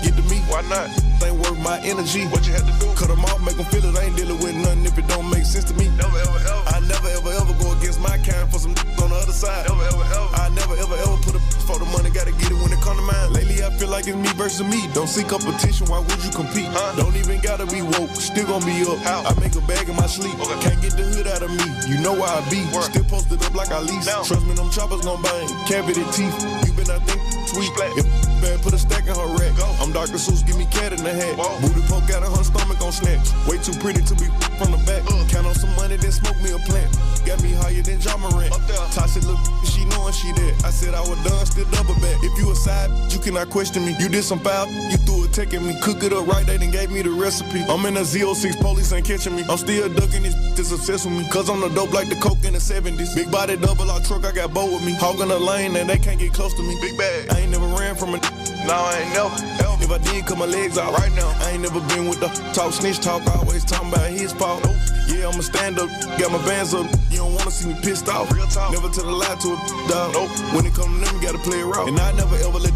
[SPEAKER 17] get to me. Why not? Ain't worth my energy. What you had to do? Cut them off, make them feel it. I ain't dealing with nothing if it don't make sense to me. Never ever ever. I never ever ever go against my kind for some on the other side. Never ever ever. I never ever ever put a for the money. Gotta get it when it come to mine. Lately I feel like it's me versus me. Don't seek competition. Why would you compete? Don't even gotta be woke. Still gonna be up. How? I make a bag in my sleep. Can't get the hood out of me. You know where I be. Still posted up like I lease. Trust me, them choppers gon' bang. Cavity teeth. You been I think sweet. If bad, put a stack in her rack. I'm Dr. Seuss, give me cat in the hat. Booty poke out of her stomach on snatch. Way too pretty to be from the back. Count on some money, then smoke me a plant. Got me higher than John Morant. Tasha look, she knowin' she dead. I said I was done, still double back. If you a side, you cannot question me. You did some foul, you threw a tech at me. Cook it up right, they done gave me the recipe. I'm in a Z06, police ain't catching me. I'm still ducking this that's obsessed with me. Cause I'm the dope like the coke in the 70s. Big body double R truck, I got bow with me. Hog in the lane and they can't get close to me. Big bag, I ain't never ran from a. No, I ain't never. If I did, cut my legs out right now. I ain't never been with the talk, snitch talk. Always talking about his fault. Yeah, I'ma stand up, got my bands up. You don't wanna see me pissed off. Real talk. Never tell a lie to a dog. When it come to them, you gotta play it raw. And I never ever let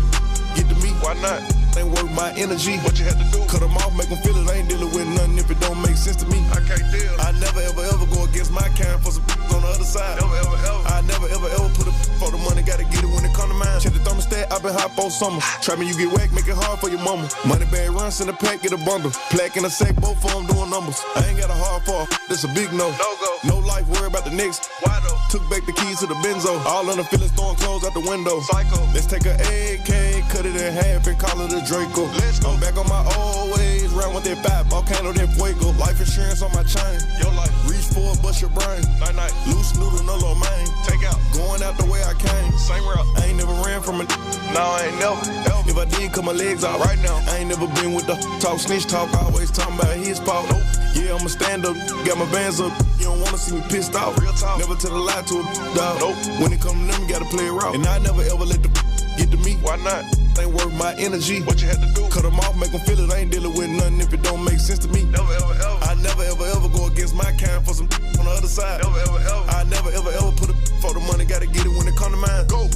[SPEAKER 17] get to me. Why not? Ain't worth my energy. What you had to do? Cut them off, make them feel it. I ain't dealing with nothing if it don't make sense to me. I can't deal. I never ever ever go against my kind for some on the other side. Never ever ever. I never ever ever put a for the money. Gotta get it when it come to mine. Check the thermostat. I been hot for summer. Trap me, you get whack, make it hard for your mama. Money bag runs in the pack, get a bundle. Plaque in a sack, both of them doing numbers. I ain't got a hard fall. This a big no. No go. No life, worry about the next. Why though? Took back the keys to the Benzo. All in the feelings, throwing clothes out the window. Psycho. Let's take a AK, cut it in half and call it a Draco. Let's go. I'm back on my old ways, round with that fat volcano, that fuego. Life insurance on my chain. Your life. Reach for it, bust your brain. Night night. Loose noodle, no low main. Take out. Going out the way I came. Same route. I ain't never ran from it. No, I ain't never. If I did, cut my legs out right now. I ain't never been with the talk, snitch talk. Always talking about his fault. Yeah, I'ma stand up, got my bands up. You don't wanna see me pissed off. Real talk. Never tell a lie to a dog. When it come to them, you gotta play it raw. And I never ever let the get to me. Why not? Ain't worth my energy. What you had to do? Cut them off, make them feel it. I ain't dealing with nothing if it don't make sense to me. Never ever ever. I never ever ever go against my kind for some on the other side. Never ever ever. I never ever ever put a for the money. Gotta get it when it come to mine. Go.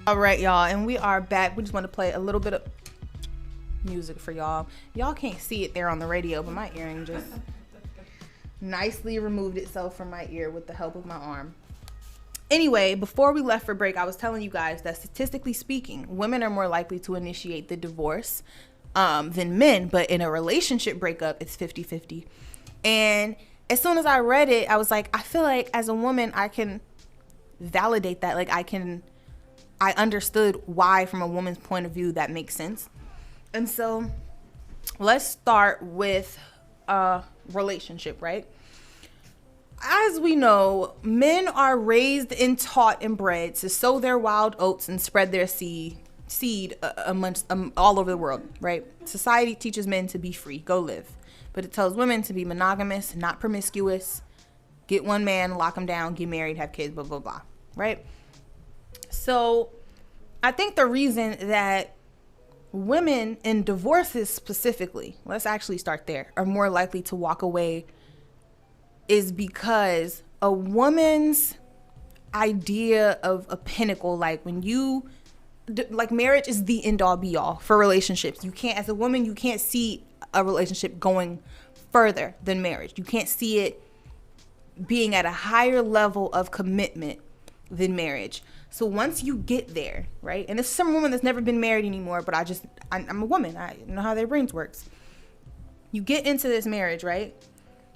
[SPEAKER 1] All right, y'all, and we are back. We just want to play a little bit of music for y'all. Y'all can't see it there on the radio, but my earring just nicely removed itself from my ear with the help of my arm. Anyway, before we left for break, I was telling you guys that statistically speaking, women are more likely to initiate the divorce than men, but in a relationship breakup, it's 50-50. And as soon as I read it, I was like, I feel like as a woman, I can validate that. Like I understood why, from a woman's point of view, that makes sense. And so let's start with a relationship, right? As we know, men are raised and taught and bred to sow their wild oats and spread their seed amongst all over the world, right? Society teaches men to be free, go live. But it tells women to be monogamous, not promiscuous, get one man, lock him down, get married, have kids, blah, blah, blah, right? So I think the reason that women in divorces specifically, let's actually start there, are more likely to walk away is because a woman's idea of a pinnacle, like when you, like marriage is the end all be all for relationships. You can't, as a woman, you can't see a relationship going further than marriage. You can't see it being at a higher level of commitment than marriage. So once you get there, right? And it's some woman that's never been married anymore, but I'm a woman. I know how their brains works. You get into this marriage, right?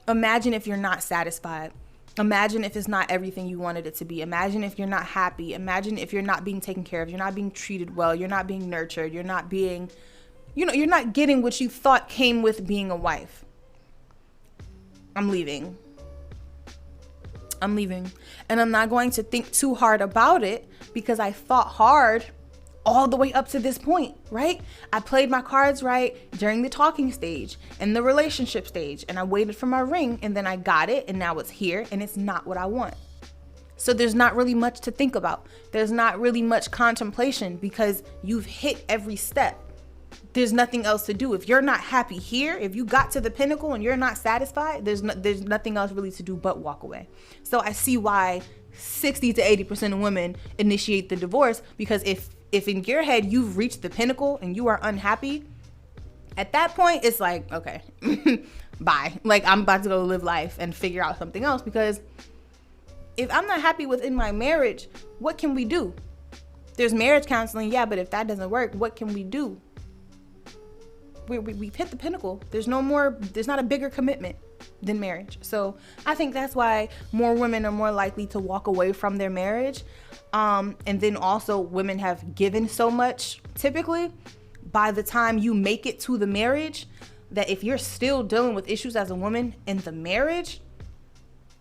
[SPEAKER 1] Imagine if you're not satisfied. Imagine if it's not everything you wanted it to be. Imagine if you're not happy. Imagine if you're not being taken care of. You're not being treated well. You're not being nurtured. You're not being, you're not getting what you thought came with being a wife. I'm leaving. I'm leaving. And I'm not going to think too hard about it because I fought hard all the way up to this point, right? I played my cards right during the talking stage and the relationship stage, and I waited for my ring, and then I got it, and now it's here, and it's not what I want. So there's not really much to think about. There's not really much contemplation because you've hit every step. There's nothing else to do. If you're not happy here, if you got to the pinnacle and you're not satisfied, there's nothing else really to do but walk away. So I see why 60 to 80% of women initiate the divorce, because if in your head you've reached the pinnacle and you are unhappy, at that point it's like, okay, bye. Like, I'm about to go live life and figure out something else, because if I'm not happy within my marriage, what can we do? There's marriage counseling, yeah, but if that doesn't work, what can we do? We've hit the pinnacle. There's not a bigger commitment than marriage. So I think that's why more women are more likely to walk away from their marriage. And then also women have given so much, typically, by the time you make it to the marriage, that if you're still dealing with issues as a woman in the marriage,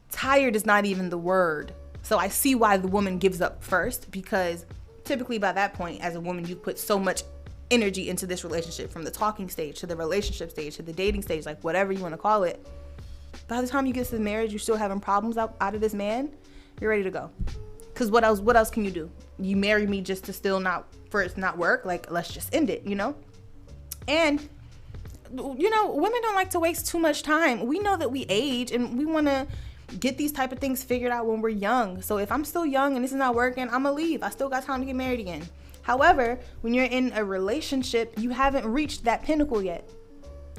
[SPEAKER 1] tired is not even the word. So I see why the woman gives up first, because typically by that point, as a woman, you put so much energy into this relationship, from the talking stage to the relationship stage to the dating stage, like whatever you want to call it. By the time you get to the marriage, you're still having problems out of this man, you're ready to go. Because what else can you do? You marry me just to still not work? Like, let's just end it, you know? And, you know, women don't like to waste too much time. We know that we age and we want to get these type of things figured out when we're young. So if I'm still young and this is not working, I'm gonna leave. I still got time to get married again. However, when you're in a relationship, you haven't reached that pinnacle yet.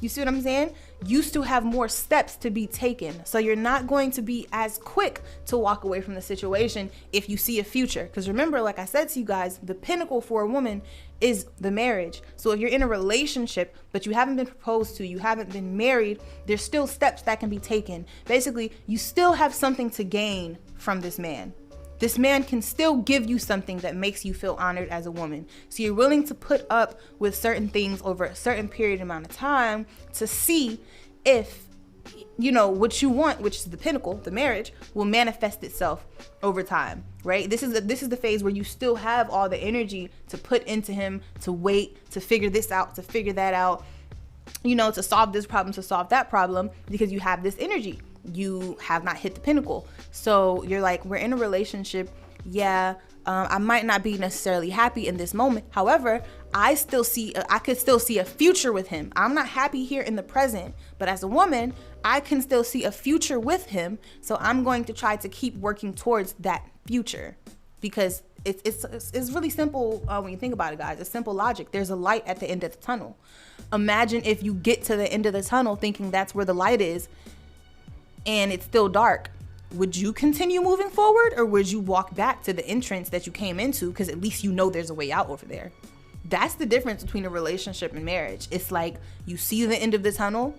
[SPEAKER 1] You see what I'm saying? You still have more steps to be taken. So you're not going to be as quick to walk away from the situation if you see a future. Because remember, like I said to you guys, the pinnacle for a woman is the marriage. So if you're in a relationship, but you haven't been proposed to, you haven't been married, there's still steps that can be taken. Basically, you still have something to gain from this man. This man can still give you something that makes you feel honored as a woman. So you're willing to put up with certain things over a certain period amount of time to see if, you know, what you want, which is the pinnacle, the marriage, will manifest itself over time, right? This is the phase where you still have all the energy to put into him, to wait, to figure this out, to figure that out, you know, to solve this problem, to solve that problem, because you have this energy. You have not hit the pinnacle. So you're like, we're in a relationship. Yeah, I might not be necessarily happy in this moment. However, I could still see a future with him. I'm not happy here in the present, but as a woman, I can still see a future with him. So I'm going to try to keep working towards that future, because it's really simple when you think about it, guys. It's simple logic. There's a light at the end of the tunnel. Imagine if you get to the end of the tunnel thinking that's where the light is, and it's still dark. Would you continue moving forward, or would you walk back to the entrance that you came into, because at least you know there's a way out over there? That's the difference between a relationship and marriage. It's like, you see the end of the tunnel,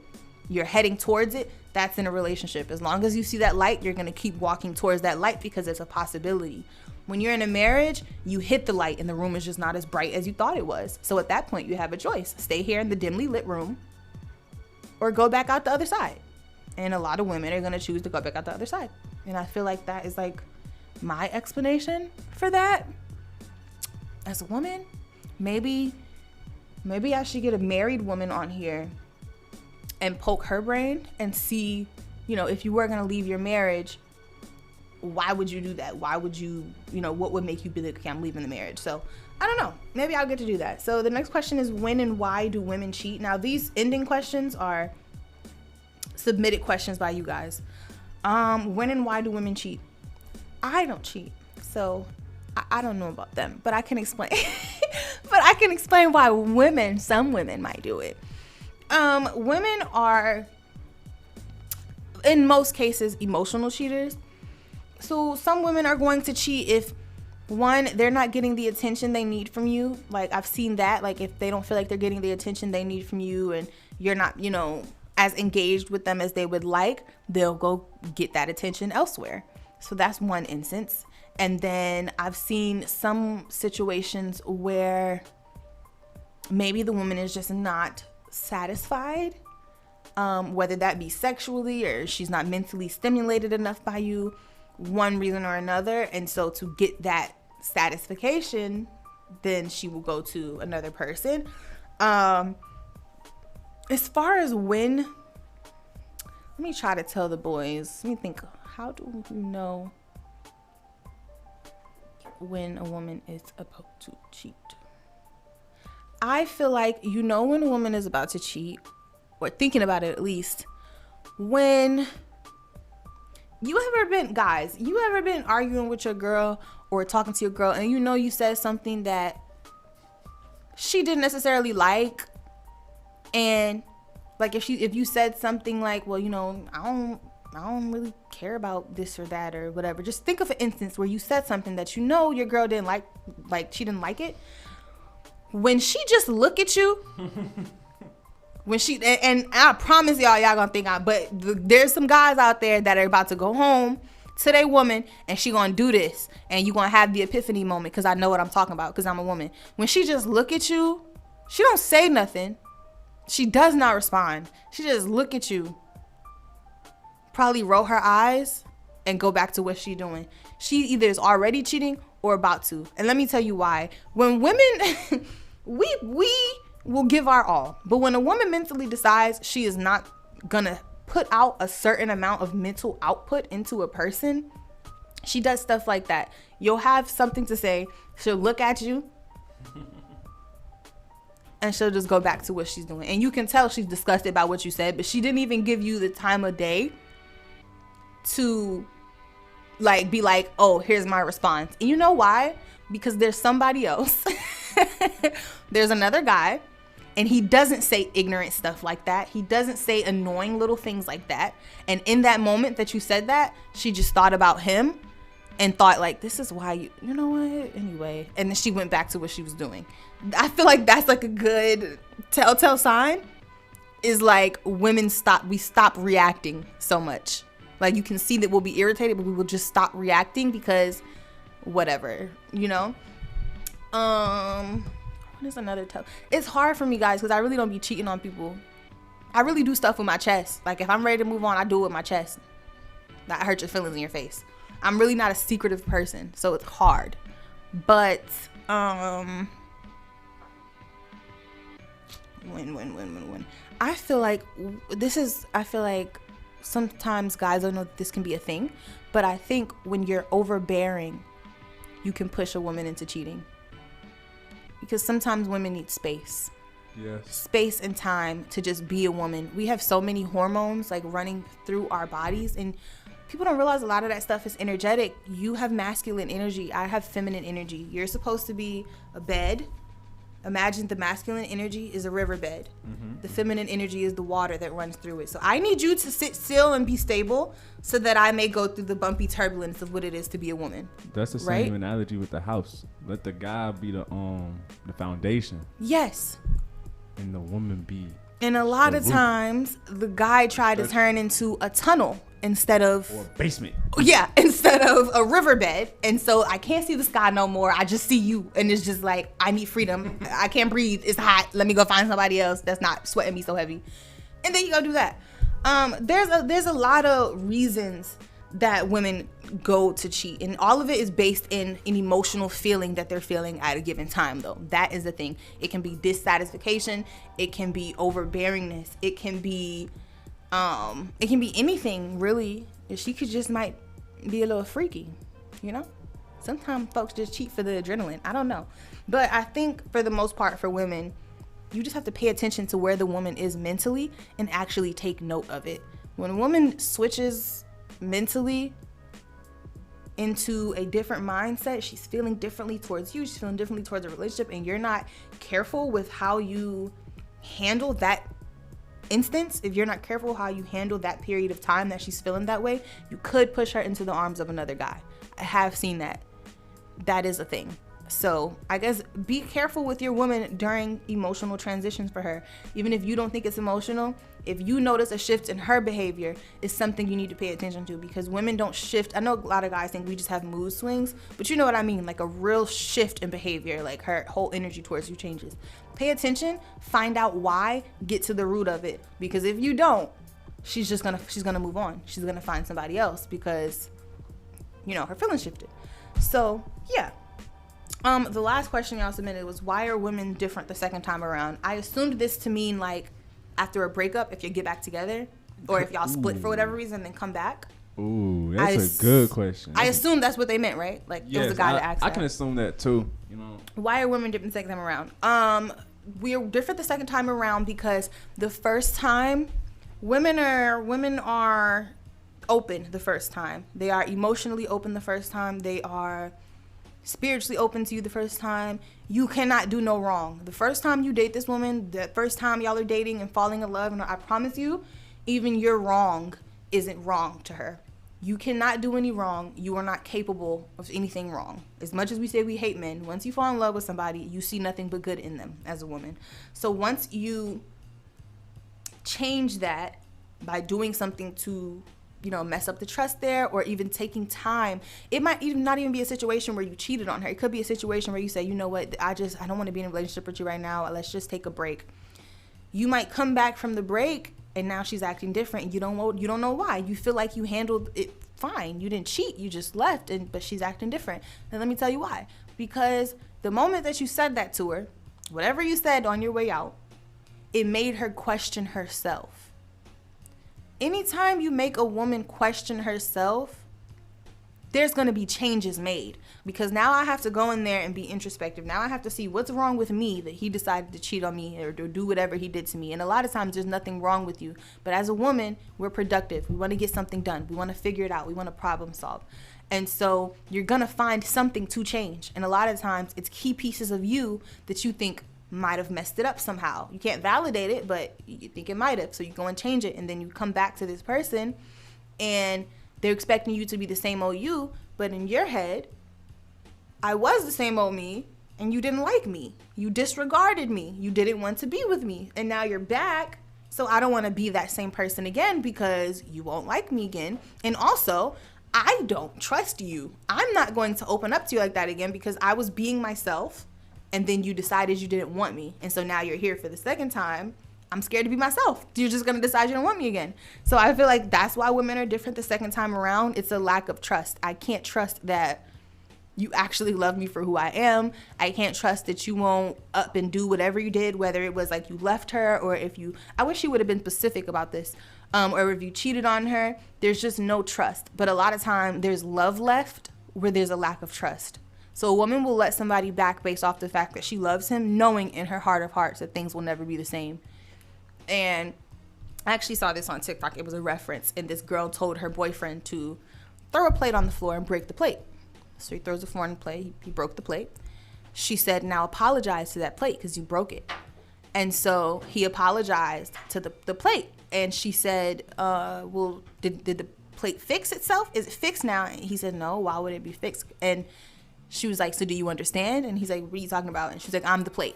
[SPEAKER 1] you're heading towards it. That's in a relationship. As long as you see that light, you're going to keep walking towards that light because it's a possibility. When you're in a marriage, you hit the light and the room is just not as bright as you thought it was. So at that point, you have a choice. Stay here in the dimly lit room or go back out the other side. And a lot of women are going to choose to go back out the other side. And I feel like that is like my explanation for that. As a woman, maybe I should get a married woman on here and poke her brain and see, you know, if you were going to leave your marriage, why would you do that? Why would you, what would make you be like, okay, I'm leaving the marriage? So I don't know. Maybe I'll get to do that. So the next question is, when and why do women cheat? Now, these ending questions are submitted questions by you guys. When and why do women cheat? I don't cheat, so I don't know about them, but I can explain. But I can explain why some women might do it. Women are, in most cases, emotional cheaters. So some women are going to cheat if, one, they're not getting the attention they need from you. Like, I've seen that. Like, if they don't feel like they're getting the attention they need from you and you're not, as engaged with them as they would like, they'll go get that attention elsewhere. So that's one instance. And then I've seen some situations where maybe the woman is just not satisfied, whether that be sexually or she's not mentally stimulated enough by you, one reason or another. And so to get that satisfaction, then she will go to another person. As far as when, let me try to tell the boys. Let me think. How do you know when a woman is about to cheat? I feel like you know when a woman is about to cheat, or thinking about it at least, when you ever been arguing with your girl or talking to your girl, and you know you said something that she didn't necessarily like, and like if you said something like, well, you know, I don't really care about this or that or whatever. Just think of an instance where you said something that you know your girl didn't like she didn't like it. When she just look at you, when she, and I promise y'all gonna think there's some guys out there that are about to go home to their woman and she gonna do this, and you gonna have the epiphany moment, because I know what I'm talking about, because I'm a woman. When she just look at you, she don't say nothing. She does not respond. She just look at you, probably roll her eyes and go back to what she doing. She either is already cheating or about to. And let me tell you why. When women, we will give our all. But when a woman mentally decides she is not gonna put out a certain amount of mental output into a person, she does stuff like that. You'll have something to say. She'll look at you and she'll just go back to what she's doing. And you can tell she's disgusted by what you said, but she didn't even give you the time of day to like be like, oh, here's my response. And you know why? Because there's somebody else. There's another guy, and he doesn't say ignorant stuff like that. He doesn't say annoying little things like that. And in that moment that you said that, she just thought about him and thought like, this is why you know what? Anyway. And then she went back to what she was doing. I feel like that's like a good telltale sign, is like women stop reacting so much. Like you can see that we'll be irritated, but we will just stop reacting because whatever, you know? What is another tell? It's hard for me, guys, because I really don't be cheating on people. I really do stuff with my chest. Like if I'm ready to move on, I do it with my chest. That hurts your feelings in your face. I'm really not a secretive person, so it's hard. But when I feel like sometimes guys don't know that this can be a thing, but I think when you're overbearing, you can push a woman into cheating. Because sometimes women need space. Yes. Space and time to just be a woman. We have so many hormones like running through our bodies, and people don't realize a lot of that stuff is energetic. You have masculine energy. I have feminine energy. You're supposed to be a bed. Imagine the masculine energy is a riverbed. Mm-hmm. The feminine energy is the water that runs through it. So I need you to sit still and be stable so that I may go through the bumpy turbulence of what it is to be a woman.
[SPEAKER 8] That's the same analogy with the house. Let the guy be the foundation. Yes. And the woman be.
[SPEAKER 1] And a lot of times the guy tried to turn into a tunnel instead of,
[SPEAKER 8] or a basement.
[SPEAKER 1] Yeah, instead of a riverbed. And so I can't see the sky no more. I just see you, and it's just like, I need freedom. I can't breathe. It's hot. Let me go find somebody else that's not sweating me so heavy. And then you go do that. There's a lot of reasons that women go to cheat, and all of it is based in an emotional feeling that they're feeling at a given time, though. That is the thing. It can be dissatisfaction, it can be overbearingness, it can be anything really. She could just might be a little freaky, you know? Sometimes folks just cheat for the adrenaline. I don't know. But I think for the most part for women, you just have to pay attention to where the woman is mentally and actually take note of it. When a woman switches mentally into a different mindset, she's feeling differently towards you, she's feeling differently towards a relationship, and you're not careful with how you handle that instance, if you're not careful how you handle that period of time that she's feeling that way, you could push her into the arms of another guy. I have seen that. That is a thing. So I guess be careful with your woman during emotional transitions for her. Even if you don't think it's emotional, if you notice a shift in her behavior, it's something you need to pay attention to, because women don't shift. I know a lot of guys think we just have mood swings, but you know what I mean, like a real shift in behavior, like her whole energy towards you changes. Pay attention, find out why, get to the root of it, because if you don't, she's gonna move on. She's gonna find somebody else, because her feelings shifted. So yeah. The last question y'all submitted was, why are women different the second time around? I assumed this to mean like after a breakup, if you get back together, or if y'all split for whatever reason, then come back.
[SPEAKER 8] Ooh, that's a good question.
[SPEAKER 1] I assume that's what they meant, right? Like, it was a guy that asked that.
[SPEAKER 8] I can assume that too.
[SPEAKER 1] Why are women different the second time around? We're different the second time around because the first time, women are open the first time. They are emotionally open the first time. They are spiritually open to you the first time. You cannot do no wrong. The first time you date this woman, the first time y'all are dating and falling in love, and I promise you, even your wrong isn't wrong to her. You cannot do any wrong. You are not capable of anything wrong. As much as we say we hate men, once you fall in love with somebody, you see nothing but good in them as a woman. So once you change that by doing something to mess up the trust there, or even taking time. It might even not even be a situation where you cheated on her. It could be a situation where you say, you know what, I don't want to be in a relationship with you right now. Let's just take a break. You might come back from the break and now she's acting different and you don't know why. You feel like you handled it fine. You didn't cheat. You just left, but she's acting different. And let me tell you why. Because the moment that you said that to her, whatever you said on your way out, it made her question herself. Anytime you make a woman question herself, there's going to be changes made, because now I have to go in there and be introspective. Now I have to see what's wrong with me that he decided to cheat on me or do whatever he did to me. And a lot of times there's nothing wrong with you. But as a woman, we're productive. We want to get something done. We want to figure it out. We want to problem solve. And so you're going to find something to change. And a lot of times it's key pieces of you that you think might have messed it up somehow. You can't validate it, but you think it might have. So you go and change it, and then you come back to this person and they're expecting you to be the same old you, but in your head, I was the same old me and you didn't like me. You disregarded me. You didn't want to be with me. And now you're back. So I don't want to be that same person again because you won't like me again. And also, I don't trust you. I'm not going to open up to you like that again because I was being myself. And then you decided you didn't want me. And so now you're here for the second time. I'm scared to be myself. You're just going to decide you don't want me again. So I feel like that's why women are different the second time around. It's a lack of trust. I can't trust that you actually love me for who I am. I can't trust that you won't up and do whatever you did, whether it was like you left her or if you, I wish you would have been specific about this, or if you cheated on her. There's just no trust. But a lot of time there's love left where there's a lack of trust. So a woman will let somebody back based off the fact that she loves him, knowing in her heart of hearts that things will never be the same. And I actually saw this on TikTok. It was a reference, and this girl told her boyfriend to throw a plate on the floor and break the plate. So he throws the floor on the plate. He broke the plate. She said, now apologize to that plate because you broke it. And so he apologized to the plate. And she said, well, did the plate fix itself? Is it fixed now? And he said, no, why would it be fixed? And she was like, so do you understand? And he's like, what are you talking about? And she's like, I'm the plate.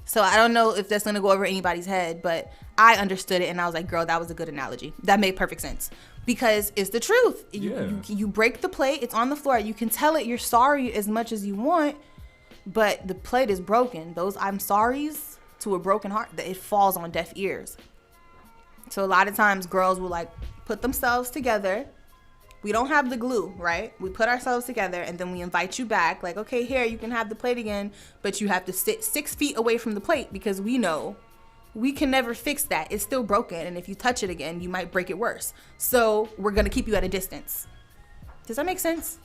[SPEAKER 1] So I don't know if that's going to go over anybody's head, but I understood it. And I was like, girl, that was a good analogy. That made perfect sense because it's the truth. You break the plate. It's on the floor. You can tell it you're sorry as much as you want, but the plate is broken. Those I'm sorries to a broken heart, that it falls on deaf ears. So a lot of times girls will like put themselves together. We don't have the glue, right? We put ourselves together and then we invite you back. Like, okay, here, you can have the plate again, but you have to sit 6 feet away from the plate because we know we can never fix that. It's still broken. And if you touch it again, you might break it worse. So we're going to keep you at a distance. Does that make sense?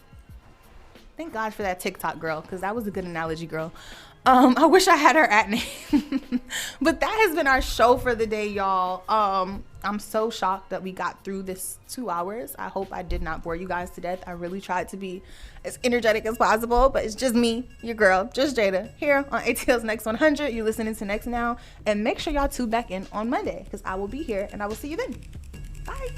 [SPEAKER 1] Thank God for that TikTok girl, because that was a good analogy, girl. I wish I had her at name. But that has been our show for the day, y'all. I'm so shocked that we got through this 2 hours. I hope I did not bore you guys to death. I really tried to be as energetic as possible, but it's just me, your girl, just Jada, here on ATL's Next 100. You're listening to NXNow, and make sure y'all tune back in on Monday, because I will be here, and I will see you then. Bye.